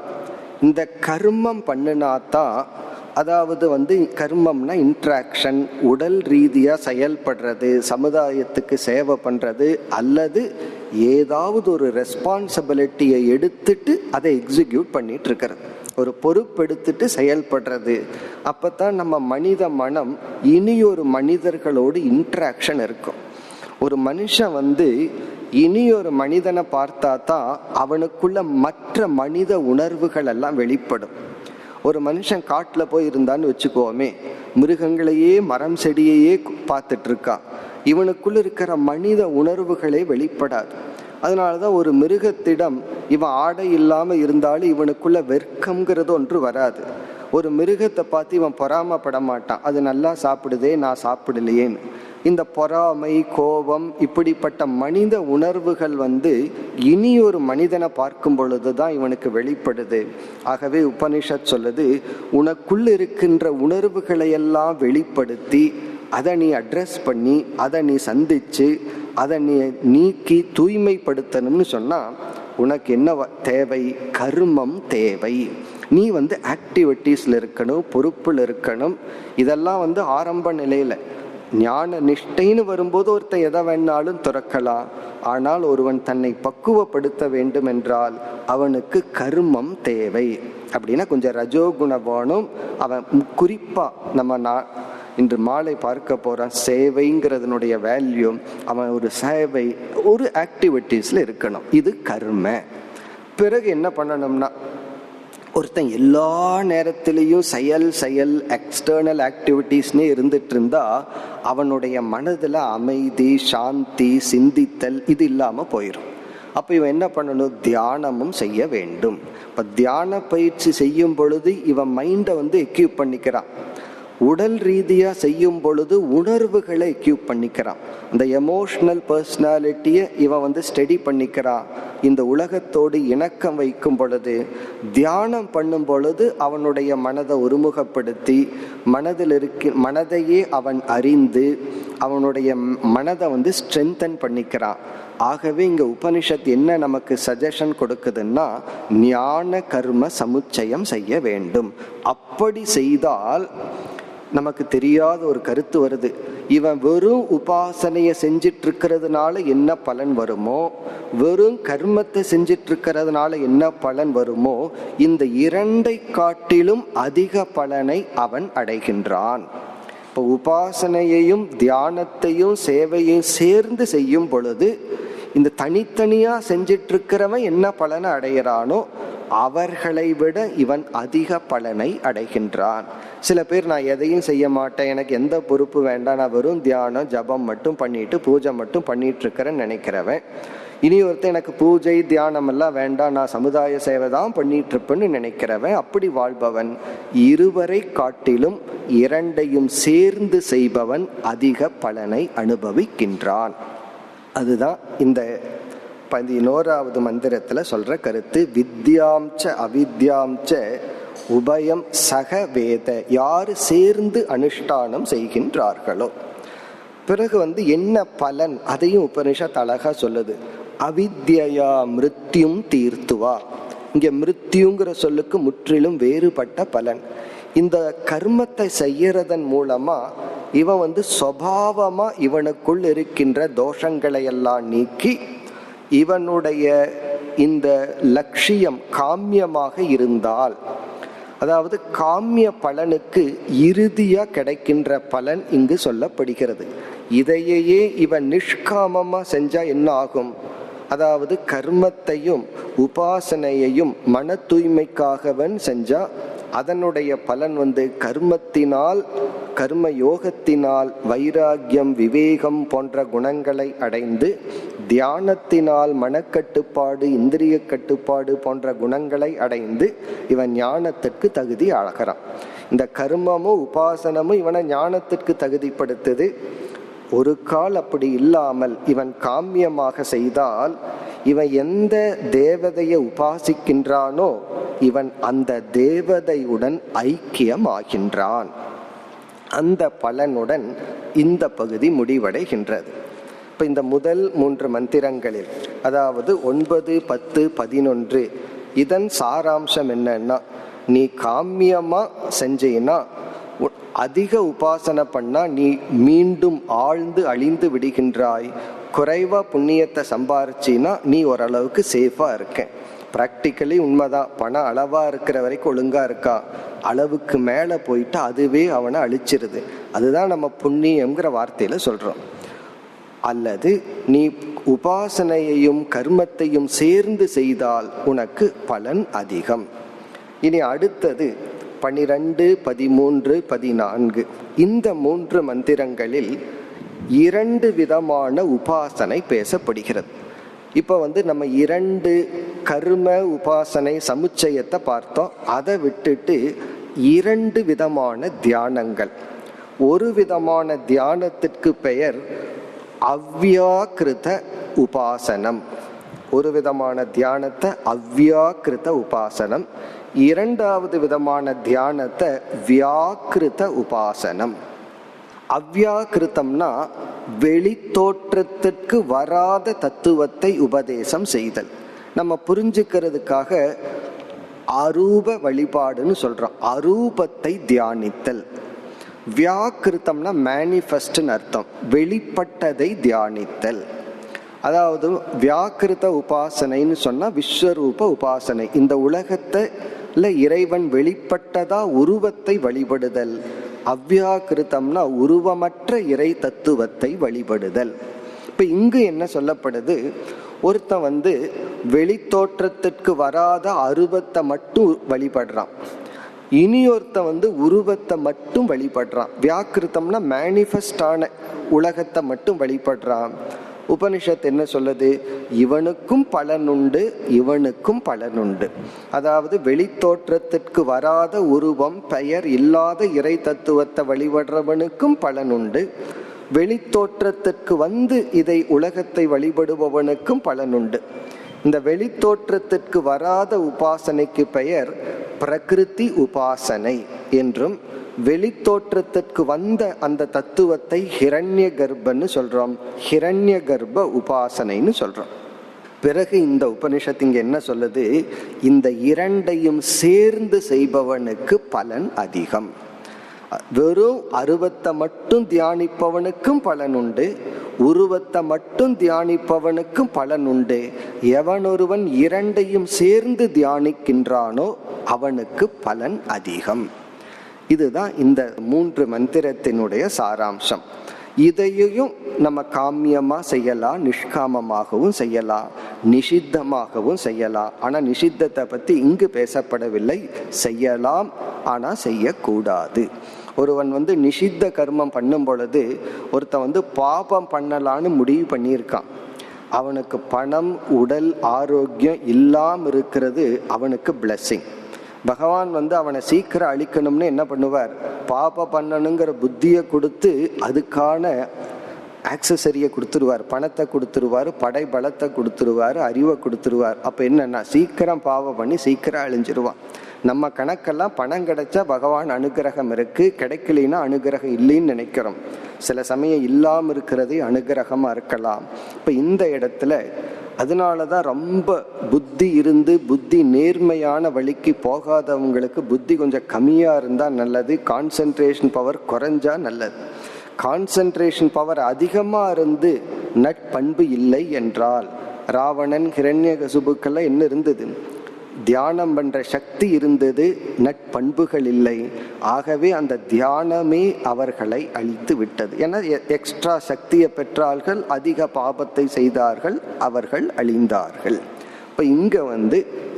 இந்த கர்மம் பண்ணினாதான், அதாவது கர்மம்னா இன்ட்ராக்ஷன், உடல் ரீதியா செயல்படுறது, சமுதாயத்துக்கு சேவை பண்றது, அல்லது ஏதாவது ஒரு ரெஸ்பான்சிபிலிட்டியை எடுத்துட்டு அதை எக்ஸிக்யூட் பண்ணிட்டு இருக்கிறது, ஒரு பொறுப்பெடுத்துட்டு செயல்படுறது. அப்பதான் நம்ம மனித மனம் இனி ஒரு மனிதர்களோடு இன்ட்ராக்ஷன் இருக்கும். ஒரு மனுஷன் இனி ஒரு மனிதனை பார்த்தா தான் அவனுக்குள்ள மற்ற மனித உணர்வுகள் எல்லாம் வெளிப்படும். ஒரு மனுஷன் காட்டில் போய் இருந்தான்னு வச்சுக்கோமே, மிருகங்களையே மரம் செடியையே பார்த்துட்டு இருக்கான், இவனுக்குள்ள இருக்கிற மனித உணர்வுகளே வெளிப்படாது. அதனாலதான் ஒரு மிருகத்திடம் இவன் ஆடை இல்லாம இருந்தாலும் இவனுக்குள்ள வெட்கம்ங்கிறது ஒன்று வராது. ஒரு மிருகத்தை பார்த்து இவன் பொறாமப்பட மாட்டான், அது நல்லா சாப்பிடுதே நான் சாப்பிடலையேன்னு. இந்த பொறாமை, கோபம், இப்படிப்பட்ட மனித உணர்வுகள் இனி ஒரு மனிதனை பார்க்கும் பொழுதுதான் இவனுக்கு வெளிப்படுது. ஆகவே உபனிஷத் சொல்லுது, உனக்குள்ள இருக்கின்ற உணர்வுகளை எல்லாம் வெளிப்படுத்தி அதை நீ அட்ரஸ் பண்ணி, அதை நீ சந்திச்சு, அதை நீ நீக்கி தூய்மைப்படுத்தணும்னு சொன்னா உனக்கு என்ன தேவை? கர்மம் தேவை. நீ ஆக்டிவிட்டீஸ்ல இருக்கணும், பொறுப்புல இருக்கணும். இதெல்லாம் ஆரம்ப நிலையில. ஞான நிஷ்டைன்னு வரும்போது ஒருத்தன் எதை வேணாலும் துறக்கலாம். ஆனால் ஒருவன் தன்னை பக்குவப்படுத்த வேண்டும் என்றால் அவனுக்கு கர்மம் தேவை. அப்படின்னா கொஞ்சம் ரஜோகுண வேணும். அவன் குறிப்பா நம்ம இன்று மாலை பார்க்க போறான், சேவைங்கிறதுனுடைய வேல்யூ. அவன் ஒரு சேவை, ஒரு ஆக்டிவிட்டீஸ்ல இருக்கணும். இது கர்ம. பிறகு என்ன பண்ணணும்னா, ஒருத்தன் எல்லா நேரத்திலையும் செயல் எக்ஸ்டர்னல் ஆக்டிவிட்டீஸ்னே இருந்துட்டு இருந்தா அவனுடைய மனதுல அமைதி, சாந்தி, சிந்தித்தல் இது இல்லாம போயிடும். அப்ப இவன் என்ன பண்ணணும்? தியானமும் செய்ய வேண்டும். இப்ப தியான பயிற்சி செய்யும் பொழுது இவன் மைண்டை எக்யூப் பண்ணிக்கிறான். உடல் ரீதியா செய்யும் பொழுது உணர்வுகளை எக்யூப் பண்ணிக்கிறான். இந்த எமோஷனல் பர்சனாலிட்டியை இவன் ஸ்டடி பண்ணிக்கிறான். இந்த உலகத்தோடு இணக்கம் வைக்கும் பொழுது, தியானம் பண்ணும் பொழுது அவனுடைய மனதை ஒருமுகப்படுத்தி மனதையே அவன் அறிந்து அவனுடைய மனதை ஸ்ட்ரென்தன் பண்ணிக்கிறான். ஆகவே இங்க உபனிஷத் என்ன நமக்கு சஜஷன் கொடுக்குதுன்னா, ஞான கர்ம சமுச்சயம் செய்ய வேண்டும். அப்படி செய்தால் நமக்கு தெரியாத ஒரு கருத்து வருது. இவன் வெறும் உபாசனைய செஞ்சிட்டு இருக்கிறதுனால என்ன பலன் வருமோ, வெறும் கர்மத்தை செஞ்சிட்டு இருக்கிறதுனால என்ன பலன் வருமோ, இந்த இரண்டை காட்டிலும் அதிக பலனை அவன் அடைகின்றான். இப்போ உபாசனையையும் தியானத்தையும் சேவையையும் சேர்ந்து செய்யும் பொழுது, இந்த தனித்தனியா செஞ்சிட்டு இருக்கிறவன் என்ன பலனை அடைகிறானோ அவர்களை விட இவன் அதிக பலனை அடைகின்றான். சில பேர் நான் எதையும் செய்ய மாட்டேன், எனக்கு எந்த பொறுப்பு வேண்டாம், நான் வெறும் தியானம் ஜபம் மட்டும் பண்ணிட்டு பூஜை மட்டும் பண்ணிட்டு இருக்கிறேன்னு நினைக்கிறவன். இனி ஒருத்தர் எனக்கு பூஜை தியானம் எல்லாம் வேண்டாம், நான் சமுதாய சேவை தான் பண்ணிட்டு இருப்பேன்னு நினைக்கிறவன். அப்படி வாழ்பவன் இருவரை காட்டிலும் இரண்டையும் சேர்ந்து செய்பவன் அதிக பலனை அனுபவிக்கின்றான். அதுதான் இந்த 11வது மந்திரத்துல சொல்ற கருத்து. வித்யாம்ச அவித்யாம்ச உபயம் சக வேத. யாரு சேர்ந்து அனுஷ்டானம் செய்கின்றார்களோ. பிறகு என்ன பலன், அதையும் உபனிஷத் அழகா சொல்லுது. அவித்யா மிருத்யும் தீர்த்துவா. இங்க மிருத்யுங்கிற சொல்லுக்கு முற்றிலும் வேறுபட்ட பலன். இந்த கர்மத்தை செய்யறதன் மூலமா இவன் சுபாவமா இவனுக்குள் இருக்கின்ற தோஷங்களை எல்லாம் நீக்கி, இவனுடைய இந்த லட்சியம் காமியமாக இருந்தால், அதாவது காமிய பலனுக்கு இறுதியா கிடைக்கின்ற பலன் இங்கு சொல்லப்படுகிறது. இதையே இவன் நிஷ்காமமா செஞ்சா என்ன ஆகும்? அதாவது கர்மத்தையும் உபாசனையையும் மன தூய்மைக்காகவன் செஞ்சா அதனுடைய பலன் கர்மத்தினால், கர்ம யோகத்தினால் வைராகியம், விவேகம் போன்ற குணங்களை அடைந்து, தியானத்தினால் மனக்கட்டுப்பாடு, இந்திரிய கட்டுப்பாடு போன்ற குணங்களை அடைந்து இவன் ஞானத்திற்கு தகுதி ஆகிறான். இந்த கர்மமும் உபாசனமும் இவனை ஞானத்திற்கு தகுதிப்படுத்துது. ஒரு கால் அப்படி இல்லாமல் இவன் காமியமாக செய்தால், இவன் எந்த தேவதையை உபாசிக்கின்றானோ இவன் அந்த தேவதையுடன் ஐக்கியமாகின்றான். அந்த பலனுடன் இந்த பகுதி முடிவடைகின்றது. இப்ப இந்த முதல் 3 மந்திரங்களில், அதாவது 9, 10, 11, இதன் சாராம்சம் என்னன்னா, நீ காமியமா செஞ்சேன்னா, அதிக உபாசனை பண்ணா நீ மீண்டும் ஆழ்ந்து அழிந்து விடுகின்றாய். குறைவா புண்ணியத்தை சம்பாரிச்சின்னா நீ ஓரளவுக்கு சேஃபா இருக்க. பிராக்டிக்கலி உண்மைதான். பணம் அளவா இருக்கிற வரைக்கும் ஒழுங்கா இருக்கா, அளவுக்கு மேல போயிட்டா அதுவே அவனை அழிச்சிருது. அதுதான் நம்ம புண்ணியம்ங்கிற வார்த்தையில சொல்றோம். அல்லது நீ உபாசனையையும் கர்மத்தையும் சேர்ந்து செய்தால் உனக்கு பலன் அதிகம். இனி அடுத்தது 12, 13, 14 இந்த 3 மந்திரங்களில் 2 விதமான உபாசனை பேசப்படுகிறது. இப்ப நம்ம 2 கர்ம உபாசனை சமுச்சயத்தை பார்த்தோம். அதை விட்டுட்டு 2 விதமான தியானங்கள். ஒரு விதமான தியானத்திற்கு பெயர் அவ்யாக்கிருத உபாசனம். ஒரு விதமான தியானத்தை அவ்யாக்கிருத உபாசனம். இரண்டாவது விதமான தியானத்தை வியாக்கிருத உபாசனம். அவ்யாக்கிருத்தம்னா வெளித்தோற்றத்திற்கு வராத தத்துவத்தை உபதேசம் செய்தல். நம்ம புரிஞ்சுக்கிறதுக்காக அரூப வழிபாடுன்னு சொல்றோம். அரூபத்தை தியானித்தல். வியாக்கிருத்தம்னா மேனிஃபெஸ்ட்னு அர்த்தம், வெளிப்பட்டதை தியானித்தல். அதாவது வியாக்கிருத உபாசனைன்னு சொன்னா விஸ்வரூப உபாசனை, இந்த உலகத்துல இறைவன் வெளிப்பட்டதா உருவத்தை வழிபடுதல். அவ்யாக்கிருத்தம்னா உருவமற்ற இறை தத்துவத்தை வழிபடுதல். இப்ப இங்கு என்ன சொல்லப்படுது, ஒருத்தன் வெளித்தோற்றத்திற்கு வராத அருவத்தை மட்டும் வழிபடுறான், இனி ஒருத்தன் உருவத்தை மட்டும் வழிபடுறான். வியாக்கிருத்தம்னா மேனிஃபெஸ்டான உலகத்தை மட்டும் வழிபடுறான். உபனிஷத் என்ன சொல்லுது, இவனுக்கும் பலனுண்டு இவனுக்கும் பலனுண்டு. அதாவது வெளித்தோற்றத்திற்கு வராத உருவம் பெயர் இல்லாத இறை தத்துவத்தை வழிபடுறவனுக்கும் பலனுண்டு, வெளித்தோற்றத்திற்கு இதை உலகத்தை வழிபடுபவனுக்கும் பலனுண்டு. இந்த வெளித்தோற்றத்திற்கு வராத உபாசனைக்கு பெயர் பிரகிருதி உபாசனை என்றும், வெளித்தோற்றத்திற்கு அந்த தத்துவத்தை ஹிரண்ய கர்ப்பன்னு சொல்றோம், ஹிரண்ய கர்ப்ப உபாசனைன்னு சொல்றோம். பிறகு இந்த உபனிஷத்து இங்க என்ன சொல்லுது, இந்த இரண்டையும் சேர்ந்து செய்பவனுக்கு பலன் அதிகம். வெறும் அருவத்தை மட்டும் தியானிப்பவனுக்கும் பலன் உண்டு, உருவத்தை மட்டும் தியானிப்பவனுக்கும் பலன் உண்டு. எவனொருவன் இரண்டையும் சேர்ந்து தியானிக்கின்றானோ அவனுக்கு பலன் அதிகம். இதுதான் இந்த 3 மந்திரத்தினுடைய சாராம்சம். இதையும் நம்ம காமியமா செய்யலாம், நிஷ்காமமாகவும் செய்யலாம், நிஷித்தமாகவும் செய்யலாம். ஆனா நிஷித்தத்தை பத்தி இங்கு பேசப்படவில்லை. செய்யலாம், ஆனா செய்யக்கூடாது. ஒருவன் நிஷித்த கர்மம் பண்ணும் பொழுது ஒருத்தன் பாபம் பண்ணலான்னு முடிவு பண்ணியிருக்கான். அவனுக்கு பணம், உடல் ஆரோக்கியம் இல்லாம இருக்கிறது அவனுக்கு பிளெஸிங். பகவான் அவனை சீக்கிரம் அழிக்கணும்னு என்ன பண்ணுவார், பாப பண்ணணுங்கிற புத்தியை கொடுத்து அதுக்கான ஆக்சசரியை கொடுத்துருவார், பணத்தை கொடுத்துருவார், படை பலத்தை கொடுத்துருவார், அறிவை கொடுத்துருவார். அப்போ என்னன்னா சீக்கிரம் பாவம் பண்ணி சீக்கிரம் அழிஞ்சிருவான். நம்ம கணக்கெல்லாம் பணம் கிடைச்சா பகவான் அனுகிரகம் இருக்கு, கிடைக்கலினா அனுகிரகம் இல்லைன்னு நினைக்கிறோம். சில சமயம் இல்லாமல் இருக்கிறதே அனுகிரகமா இருக்கலாம். இப்போ இந்த இடத்துல அதனாலதான் ரொம்ப புத்தி இருந்து புத்தி நேர்மையான வழிக்கு போகாதவங்களுக்கு புத்தி கொஞ்சம் கம்மியா இருந்தா நல்லது, கான்சென்ட்ரேஷன் பவர் குறைஞ்சா நல்லது. கான்சென்ட்ரேஷன் பவர் அதிகமா இருந்து நட்பண்பு இல்லை என்றால், ராவணன் ஹிரண்யகசுபுக்கெல்லாம் என்ன இருந்தது, தியானம் பண்ற சக்தி இருந்தது, நட்பண்புகள் இல்லை. ஆகவே அந்த தியானமே அவர்களை அழித்து விட்டது. ஏன்னா எக்ஸ்ட்ரா சக்தியை பெற்றார்கள், அதிக பாபத்தை செய்தார்கள், அவர்கள் அழிந்தார்கள். இப்போ இங்க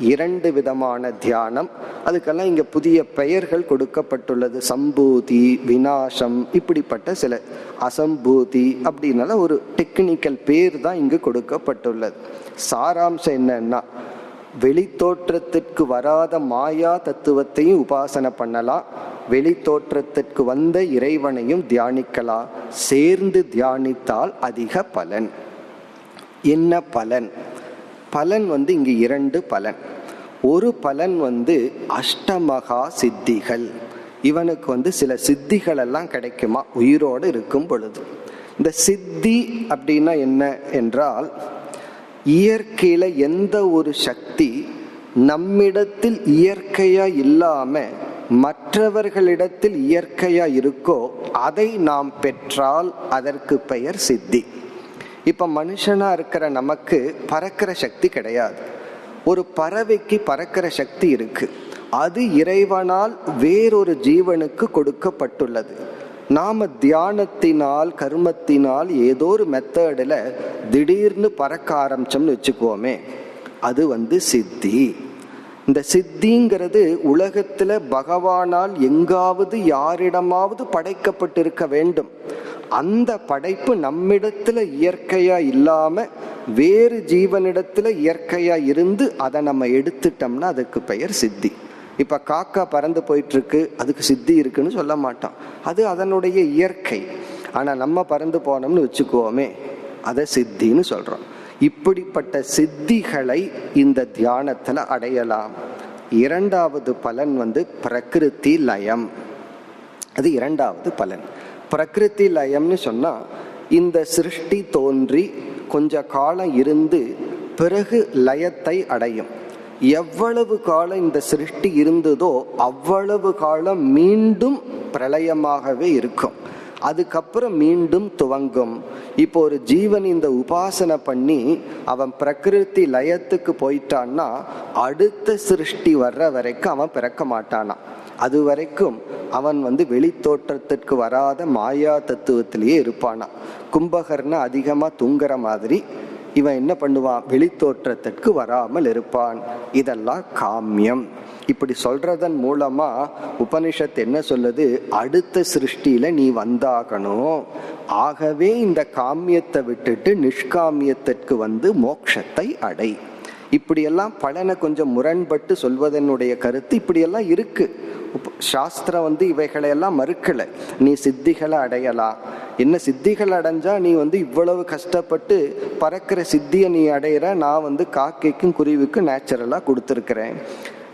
2 விதமான தியானம், அதுக்கெல்லாம் இங்க புதிய பெயர்கள் கொடுக்கப்பட்டுள்ளது. சம்பூதி, விநாசம், இப்படிப்பட்ட சில அசம்பூதி அப்படின்னால ஒரு டெக்னிக்கல் பேர் தான் இங்கு கொடுக்கப்பட்டுள்ளது. சாராம்சம் என்னன்னா, வெளித்தோற்றத்திற்கு வராத மாயா தத்துவத்தையும் உபாசனை பண்ணலாம், வெளித்தோற்றத்திற்கு வந்த இறைவனையும் தியானிக்கலாம். சேர்ந்து தியானித்தால் அதிக பலன். என்ன பலன்? பலன் இங்கு 2 பலன். ஒரு பலன் அஷ்டமகா சித்திகள். இவனுக்கு சில சித்திகள் எல்லாம் கிடைக்குமா உயிரோடு இருக்கும் பொழுது. இந்த சித்தி அப்படின்னா என்ன என்றால், இயற்கையில எந்த ஒரு சக்தி நம்மிடத்தில் இயற்கையா இல்லாம மற்றவர்களிடத்தில் இயற்கையா இருக்கோ அதை நாம் பெற்றால் அதற்கு பெயர் சித்தி. இப்ப மனுஷனா இருக்கிற நமக்கு பறக்கிற சக்தி கிடையாது. ஒரு பறவைக்கு பறக்கிற சக்தி இருக்கு. அது இறைவனால் வேறொரு ஜீவனுக்கு கொடுக்கப்பட்டுள்ளது. நாம தியானத்தினால் கர்மத்தினால் ஏதோ ஒரு மெத்தடில் திடீர்னு பறக்க ஆரம்பிச்சோம்னு வச்சுக்கோமே, அது சித்தி. இந்த சித்திங்கிறது உலகத்துல பகவானால் எங்காவது யாரிடமாவது படைக்கப்பட்டிருக்க வேண்டும். அந்த படைப்பு நம்மிடத்துல இயற்கையா இல்லாம வேறு ஜீவனிடத்துல இயற்கையா இருந்து அதை நம்ம எடுத்துட்டோம்னா அதுக்கு பெயர் சித்தி. இப்ப காக்கா பறந்து போயிட்டு இருக்கு, அதுக்கு சித்தி இருக்குன்னு சொல்ல மாட்டான், அது அதனுடைய இயற்கை. ஆனா நம்ம பறந்து போனோம்னு வச்சுக்கோமே, அதை சித்தின்னு சொல்றோம். இப்படிப்பட்ட சித்திகளை இந்த தியானத்துல அடையலாம். 2வது பலன் பிரகிருதி லயம். அது 2வது பலன். பிரகிருதி லயம்னு சொன்னா, இந்த சிருஷ்டி தோன்றி கொஞ்ச காலம் இருந்து பிறகு லயத்தை அடையும். எவ்வளவு காலம் இந்த சிருஷ்டி இருந்ததோ அவ்வளவு காலம் மீண்டும் பிரளயமாகவே இருக்கும். அதுக்கப்புறம் மீண்டும் துவங்கும். இப்போ ஒரு ஜீவன் இந்த உபாசனை பண்ணி அவன் பிரகிருதி லயத்துக்கு போயிட்டான்னா அடுத்த சிருஷ்டி வர்ற வரைக்கும் அவன் பிறக்க மாட்டானா. அது வரைக்கும் அவன் வெளி தோற்றத்திற்கு வராத மாயா தத்துவத்திலேயே இருப்பானா. கும்பகர்ண அதிகமா தூங்குற மாதிரி இவன் என்ன பண்ணுவான், வெளி தோற்றத்திற்கு வராமல் இருப்பான். இதெல்லாம் காமியம். இப்படி சொல்றதன் மூலமா உபனிஷத் என்ன சொல்லுது, அடுத்த சிருஷ்டியில நீ வந்தாகணும். ஆகவே இந்த காமியத்தை விட்டுட்டு நிஷ்காமியத்திற்கு மோட்சத்தை அடை. இப்படியெல்லாம் பலனை கொஞ்சம் முரண்பட்டு சொல்வதனுடைய கருத்து இப்படியெல்லாம் இருக்கு. சாஸ்திரம் இவைகளையெல்லாம் மறுக்கல. நீ சித்திகளை அடையலாம். என்ன சித்திகள் அடைஞ்சா நீ இவ்வளவு கஷ்டப்பட்டு பறக்கிற சித்தியை நீ அடையிற, நான் காக்கைக்கும் குருவிக்கும் நேச்சுரலா கொடுத்துருக்கிறேன்.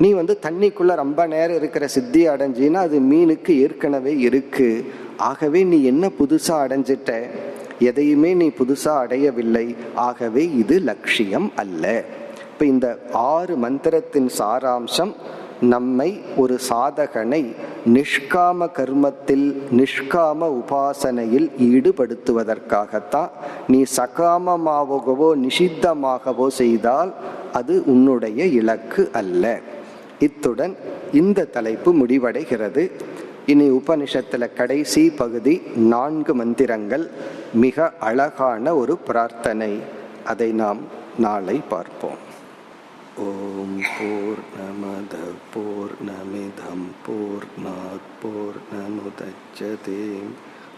நீ தண்ணிக்குள்ள ரொம்ப நேரம் இருக்கிற சித்தியை அடைஞ்சின்னா அது மீனுக்கு ஏற்கனவே இருக்கு. ஆகவே நீ என்ன புதுசா அடைஞ்சிட்ட, எதையுமே நீ புதுசா அடையவில்லை. ஆகவே இது லட்சியம் அல்ல. இப்ப இந்த 6 மந்திரத்தின் சாராம்சம் நம்மை ஒரு சாதகனை நிஷ்காம கர்மத்தில் நிஷ்காம உபாசனையில் ஈடுபடுத்துவதற்காகத்தான். நீ சகாமமாகவோ நிஷித்தமாகவோ செய்தால் அது உன்னுடைய இலக்கு அல்ல. இத்துடன் இந்த தலைப்பு முடிவடைகிறது. இனி உபனிஷத்துல கடைசி பகுதி 4 மந்திரங்கள், மிக அழகான ஒரு பிரார்த்தனை. அதை நாம் நாளை பார்ப்போம். ஓம் பூர்ணமத பூர்ணமிதம் பூர்ணாத் பூர்ணமுதச்யதே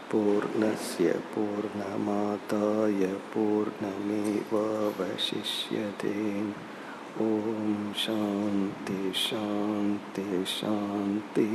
பூர்ணஸ்ய பூர்ணமாதாய பூர்ணமேவாவசிஷ்யதே. ஓம் சாந்தி சாந்தி சாந்தி.